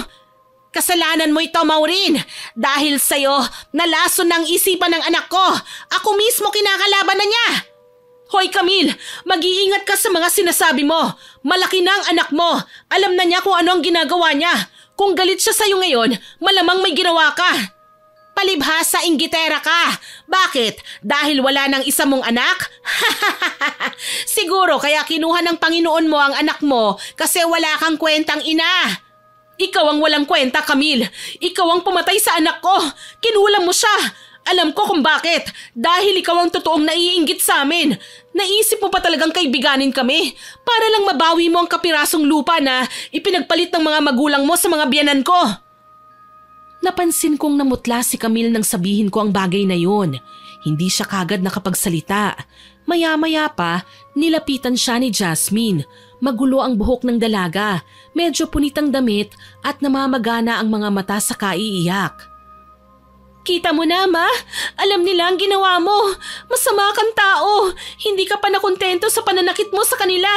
Kasalanan mo ito, Maureen. Dahil sa'yo, nalaso ng isipan ng anak ko. Ako mismo kinakalaban na niya. Hoy Camille, mag-iingat ka sa mga sinasabi mo. Malaki na ang anak mo. Alam na niya kung ano ang ginagawa niya. Kung galit siya sa'yo ngayon, malamang may ginawa ka. Palibhasa, inggitera ka. Bakit? Dahil wala nang isa mong anak? Siguro kaya kinuha ng Panginoon mo ang anak mo kasi wala kang kwentang ina. Ikaw ang walang kwenta, Camille. Ikaw ang pumatay sa anak ko. Kinulam mo siya. Alam ko kung bakit. Dahil ikaw ang totoong naiinggit sa amin. Naisip mo pa talagang kaibiganin kami para lang mabawi mo ang kapirasong lupa na ipinagpalit ng mga magulang mo sa mga biyanan ko. Napansin kong namutla si Camille nang sabihin ko ang bagay na yun. Hindi siya kagad nakapagsalita. Maya-maya pa, nilapitan siya ni Jasmine. Magulo ang buhok ng dalaga, medyo punit ang damit at namamagana ang mga mata sa kaiiyak. Kita mo na, Ma. Alam nila ang ginawa mo. Masama kang tao. Hindi ka pa nakontento sa pananakit mo sa kanila.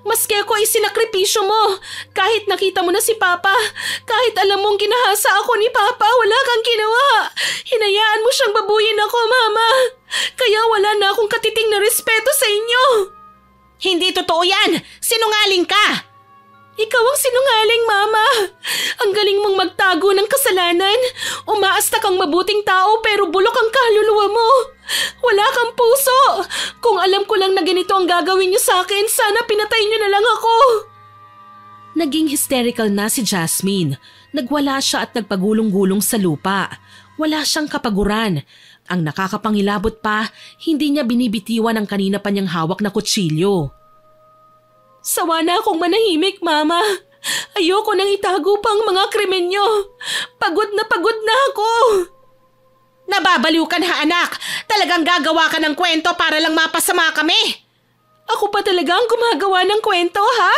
Maski ako ay sinakripisyo mo. Kahit nakita mo na si Papa, kahit alam mong ginahasa ako ni Papa, wala kang ginawa. Hinayaan mo siyang babuyin ako, Mama. Kaya wala na akong katiting na respeto sa inyo. Hindi totoo yan. Sinungaling ka. Ikaw ang sinungaling, Mama. Ang galing mong magtago ng kasalanan. Umaasta kang mabuting tao pero bulok ang kaluluwa mo. Wala kang puso. Kung alam ko lang na ganito ang gagawin niyo sa akin, sana pinatay niyo na lang ako. Naging hysterical na si Jasmine. Nagwala siya at nagpagulong-gulong sa lupa. Wala siyang kapaguran. Ang nakakapangilabot pa, hindi niya binibitiwan ang kanina pa niyang hawak na kutsilyo. Sawa na akong manahimik, Mama. Ayoko nang itago pa ang mga krimen niyo. Pagod na ako. Nababaliw ka na, anak. Talagang gagawa ka ng kwento para lang mapasama kami. Ako pa talaga ang gumagawa ng kwento, ha?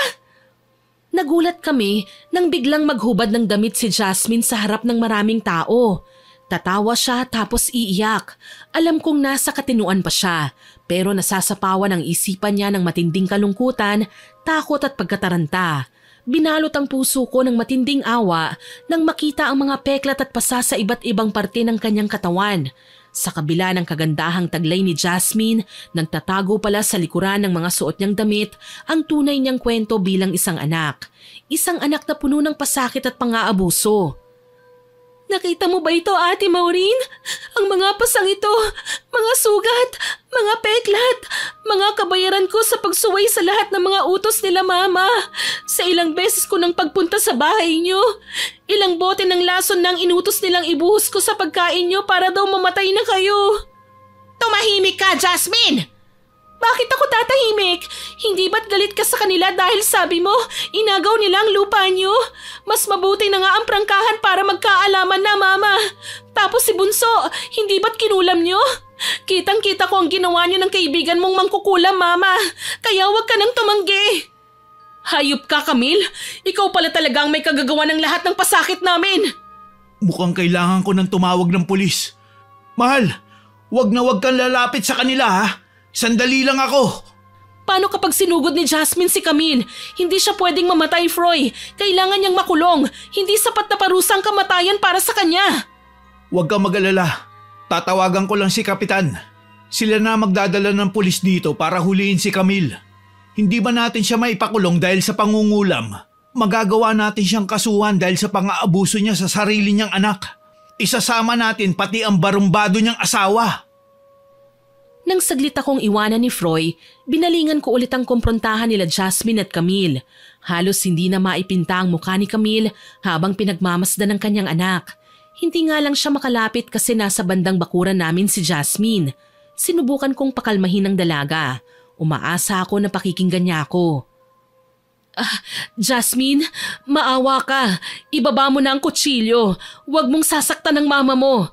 Nagulat kami nang biglang maghubad ng damit si Jasmine sa harap ng maraming tao. Tatawa siya tapos iiyak. Alam kong nasa katinuan pa siya, pero nasasapawan ang isipan niya ng matinding kalungkutan, takot at pagkataranta. Binalot ang puso ko ng matinding awa nang makita ang mga peklat at pasa sa iba't ibang parte ng kanyang katawan. Sa kabila ng kagandahang taglay ni Jasmine, nagtatago pala sa likuran ng mga suot niyang damit ang tunay niyang kwento bilang isang anak. Isang anak na puno ng pasakit at pang-aabuso. Nakita mo ba ito, Ate Maureen? Ang mga pasang ito, mga sugat, mga peklat, mga kabayaran ko sa pagsuway sa lahat ng mga utos nila, Mama. Sa ilang beses ko nang pagpunta sa bahay niyo, ilang bote ng lason nang inutos nilang ibuhos ko sa pagkain niyo para daw mamatay na kayo. Tumahimik ka, Jasmine! Bakit ako tatahimik? Hindi ba't galit ka sa kanila dahil sabi mo, inagaw nila ang lupa niyo? Mas mabuti na nga ang prangkahan para magkaalaman na, Mama. Tapos si Bunso, hindi ba't kinulam niyo? Kitang-kita ko ang ginawa niyo ng kaibigan mong mangkukulam, Mama. Kaya huwag ka nang tumanggi. Hayop ka, Camille. Ikaw pala talagang may kagagawa ng lahat ng pasakit namin. Mukhang kailangan ko ng tumawag ng pulis. Mahal, wag na wag kang lalapit sa kanila, ha? Sandali lang ako. Paano kapag sinugod ni Jasmine si Camille? Hindi siya pwedeng mamatay, Froy. Kailangan niyang makulong. Hindi sapat na parusang kamatayan para sa kanya. Huwag kang mag-alala. Tatawagan ko lang si Kapitan. Sila na magdadala ng pulis dito para huliin si Camille. Hindi ba natin siya maipakulong dahil sa pangungulam? Magagawa natin siyang kasuhan dahil sa pang-aabuso niya sa sarili niyang anak. Isasama natin pati ang barumbado niyang asawa. Nang saglit akong iwanan ni Froy, binalingan ko ulit ang kumprontahan nila Jasmine at Camille. Halos hindi na maipinta ang mukha ni Camille habang pinagmamasdan ng kanyang anak. Hindi nga lang siya makalapit kasi nasa bandang bakuran namin si Jasmine. Sinubukan kong pakalmahin ang dalaga. Umaasa ako na pakikinggan niya ako. Jasmine, maawa ka. Ibaba mo na ang kutsilyo. Huwag mong sasaktan ng mama mo.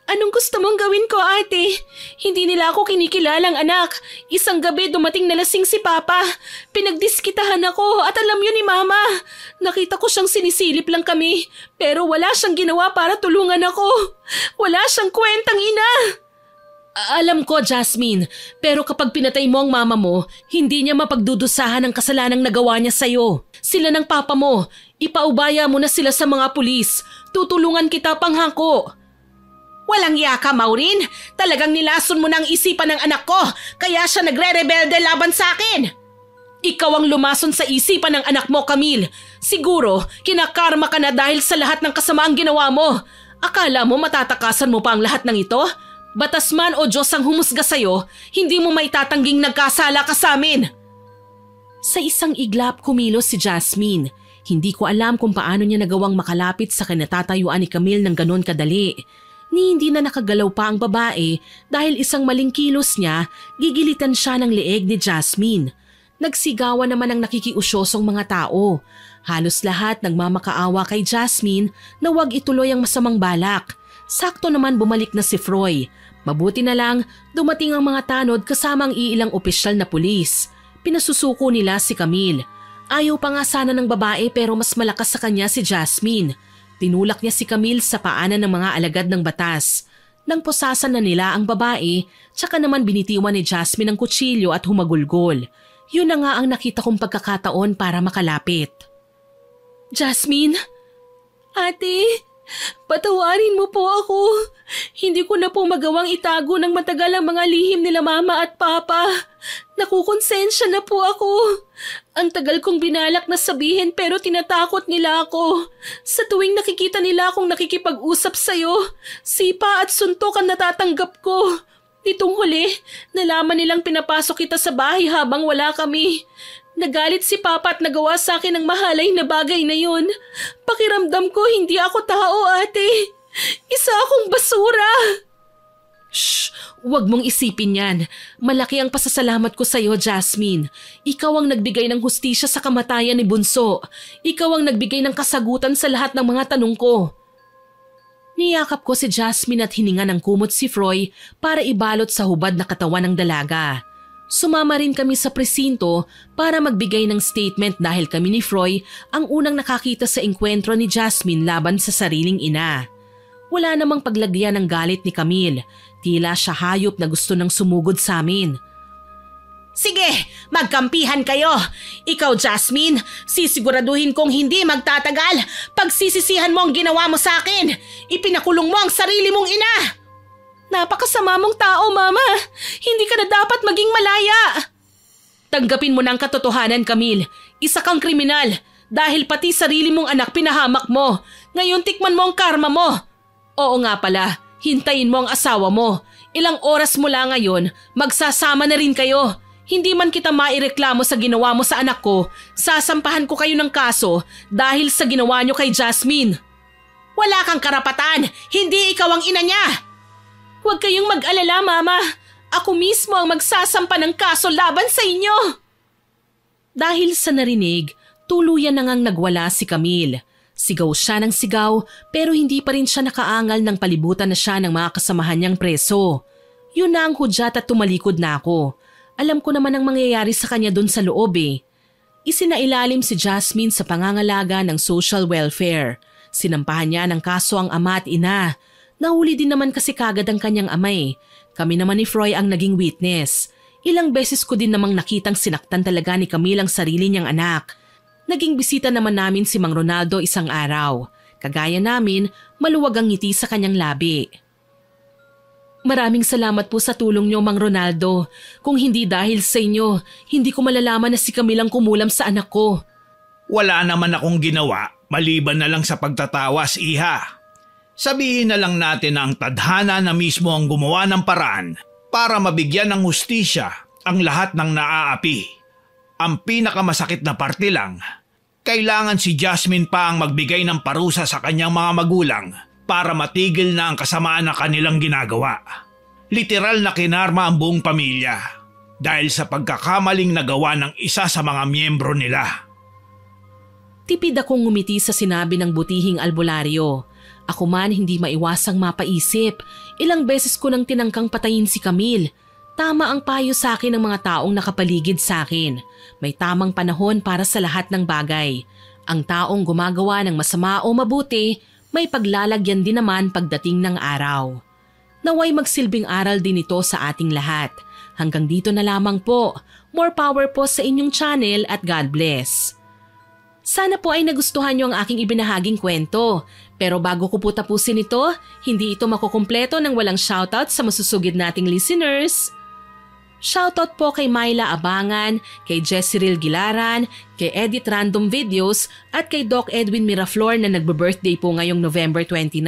Anong gusto mong gawin ko, ate? Hindi nila ako kinikilalang anak. Isang gabi dumating na lasing si Papa. Pinagdiskitahan ako at alam yun ni Mama. Nakita ko siyang sinisilip lang kami. Pero wala siyang ginawa para tulungan ako. Wala siyang kwentang ina. Alam ko, Jasmine. Pero kapag pinatay mo ang mama mo, hindi niya mapagdudusahan ang kasalanang nagawa niya sa'yo. Sila ng papa mo. Ipaubaya mo na sila sa mga pulis. Tutulungan kita panghako. Walang iya ka, Maureen. Talagang nilason mo na ang isipan ng anak ko, kaya siya nagre-rebelde laban sa akin. Ikaw ang lumason sa isipan ng anak mo, Camille. Siguro, kinakarma ka na dahil sa lahat ng kasamaang ginawa mo. Akala mo matatakasan mo pa ang lahat ng ito? Batas man o Diyos ang humusga sa'yo, hindi mo maitatangging nagkasala ka sa amin. Sa isang iglap kumilos si Jasmine. Hindi ko alam kung paano niya nagawang makalapit sa kinatatayuan ni Camille ng ganon kadali. Ni hindi na nakagalaw pa ang babae dahil isang maling kilos niya, gigilitan siya ng leeg ni Jasmine. Nagsigawan naman ang nakikiusyosong mga tao. Halos lahat nagmamakaawa kay Jasmine na huwag ituloy ang masamang balak. Sakto naman bumalik na si Froy. Mabuti na lang dumating ang mga tanod kasama ang iilang opisyal na pulis. Pinasusuko nila si Camille. Ayaw pa nga sana ng babae pero mas malakas sa kanya si Jasmine. Tinulak niya si Camille sa paanan ng mga alagad ng batas. Nang pusasan na nila ang babae, tsaka naman binitiwan ni Jasmine ang kutsilyo at humagulgol. Yun na nga ang nakita kong pagkakataon para makalapit. Jasmine? Ate, patawarin mo po ako. Hindi ko na po magawang itago ng matagal ang mga lihim nila Mama at Papa. Nakukonsensya na po ako. Ang tagal kong binalak na sabihin pero tinatakot nila ako. Sa tuwing nakikita nila akong nakikipag-usap sa'yo, sipa at suntok ang natatanggap ko. Nitong huli, nalaman nilang pinapasok kita sa bahay habang wala kami. Nagalit si Papa at nagawa sa akin ang mahalay na bagay na yun. Pakiramdam ko hindi ako tao, ate. Isa akong basura! Shh! Huwag mong isipin yan. Malaki ang pasasalamat ko sa iyo, Jasmine. Ikaw ang nagbigay ng hustisya sa kamatayan ni Bunso. Ikaw ang nagbigay ng kasagutan sa lahat ng mga tanong ko. Niyakap ko si Jasmine at hininga ng kumot si Froy para ibalot sa hubad na katawan ng dalaga. Sumama rin kami sa presinto para magbigay ng statement dahil kami ni Froy ang unang nakakita sa engkwentro ni Jasmine laban sa sariling ina. Wala namang paglagyan ng galit ni Camille. Tila siya hayop na gusto nang sumugod sa amin. Sige, magkampihan kayo. Ikaw, Jasmine, sisiguraduhin kong hindi magtatagal. Pagsisisihan mo ang ginawa mo sa akin. Ipinakulong mo ang sarili mong ina. Napakasama mong tao, Mama. Hindi ka na dapat maging malaya. Tanggapin mo ng katotohanan, Camille. Isa kang kriminal. Dahil pati sarili mong anak pinahamak mo. Ngayon tikman mo ang karma mo. Oo nga pala, hintayin mo ang asawa mo. Ilang oras mula ngayon, magsasama na rin kayo. Hindi man kita maireklamo sa ginawa mo sa anak ko, sasampahan ko kayo ng kaso dahil sa ginawa nyo kay Jasmine. Wala kang karapatan. Hindi ikaw ang ina niya. Huwag kayong mag-alala, Mama. Ako mismo ang magsasampa ng kaso laban sa inyo. Dahil sa narinig, tuluyan na ngang nagwala si Camille. Sigaw siya ng sigaw pero hindi pa rin siya nakaangal nang palibutan na siya ng mga kasamahan niyang preso. Yun na ang hudyat at tumalikod na ako. Alam ko naman ang mangyayari sa kanya doon sa loob eh. Isinailalim si Jasmine sa pangangalaga ng social welfare. Sinampahan niya ng kaso ang ama at ina. Nahuli din naman kasi kagad ang kanyang amay. Kami naman ni Froy ang naging witness. Ilang beses ko din namang nakitang sinaktan talaga ni Camille ang sarili niyang anak. Naging bisita naman namin si Mang Ronaldo isang araw. Kagaya namin, maluwag ang ngiti sa kanyang labi. Maraming salamat po sa tulong niyo, Mang Ronaldo. Kung hindi dahil sa inyo, hindi ko malalaman na si Camille ang kumulam sa anak ko. Wala naman akong ginawa maliban na lang sa pagtatawas, Iha. Sabihin na lang natin na ang tadhana na mismo ang gumawa ng paraan para mabigyan ng hustisya ang lahat ng naaapi. Ang pinakamasakit na parte lang, kailangan si Jasmine pa ang magbigay ng parusa sa kanyang mga magulang para matigil na ang kasamaan na kanilang ginagawa. Literal na kinarma ang buong pamilya dahil sa pagkakamaling nagawa ng isa sa mga miyembro nila. Tipid akong ngumiti sa sinabi ng butihing albularyo. Ako man hindi maiwasang mapaisip. Ilang beses ko nang tinangkang patayin si Camille. Tama ang payo sa akin ng mga taong nakapaligid sa akin. May tamang panahon para sa lahat ng bagay. Ang taong gumagawa ng masama o mabuti, may paglalagyan din naman pagdating ng araw. Naway magsilbing aral din ito sa ating lahat. Hanggang dito na lamang po. More power po sa inyong channel at God bless. Sana po ay nagustuhan niyo ang aking ibinahaging kwento. Pero bago ko po tapusin ito, hindi ito makukumpleto ng walang shoutout sa masusugid nating listeners. Shoutout po kay Myla Abangan, kay Jessiril Gilaran, kay Edit Random Videos at kay Doc Edwin Miraflor na nagbe-birthday po ngayong November 29.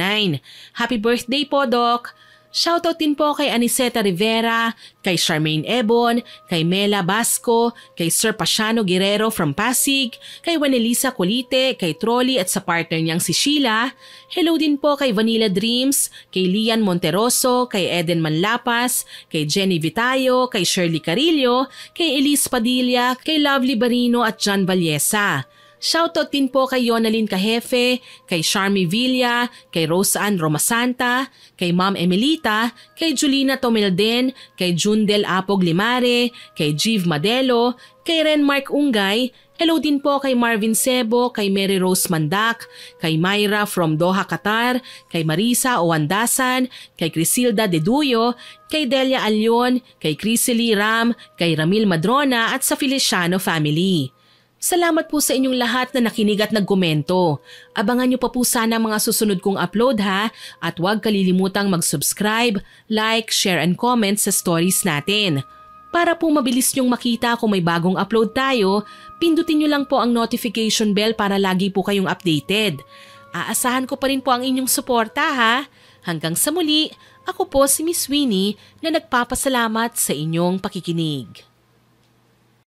Happy birthday po, Doc! Shoutout din po kay Aniseta Rivera, kay Charmaine Ebon, kay Mela Basco, kay Sir Pasiano Guerrero from Pasig, kay Wanelisa Colite, kay Trolly at sa partner niyang si Sheila. Hello din po kay Vanilla Dreams, kay Lian Monteroso, kay Eden Manlapas, kay Jenny Vitayo, kay Shirley Carillo, kay Elise Padilla, kay Lovely Barino at John Vallesa. Shoutout din po kay Yonalyn Cajefe, kay Charmy Villa, kay Roseanne Romasanta, kay Ma'am Emelita, kay Julina Tomelden, kay Jundel Apog Limare, kay Jive Madelo, kay Renmark Ungay. Hello din po kay Marvin Sebo, kay Mary Rose Mandak, kay Myra from Doha, Qatar, kay Marisa Owandasan, kay Crisilda Deduyo, kay Delia Alyon, kay Crisely Ram, kay Ramil Madrona at sa Feliciano family. Salamat po sa inyong lahat na nakinig at nagkomento. Abangan niyo pa po sana ang mga susunod kong upload ha at huwag kalilimutang mag-subscribe, like, share and comment sa stories natin. Para po mabilis niyong makita kung may bagong upload tayo, pindutin niyo lang po ang notification bell para lagi po kayong updated. Aasahan ko pa rin po ang inyong suporta ha. Hanggang sa muli, ako po si Miss Winnie na nagpapasalamat sa inyong pakikinig.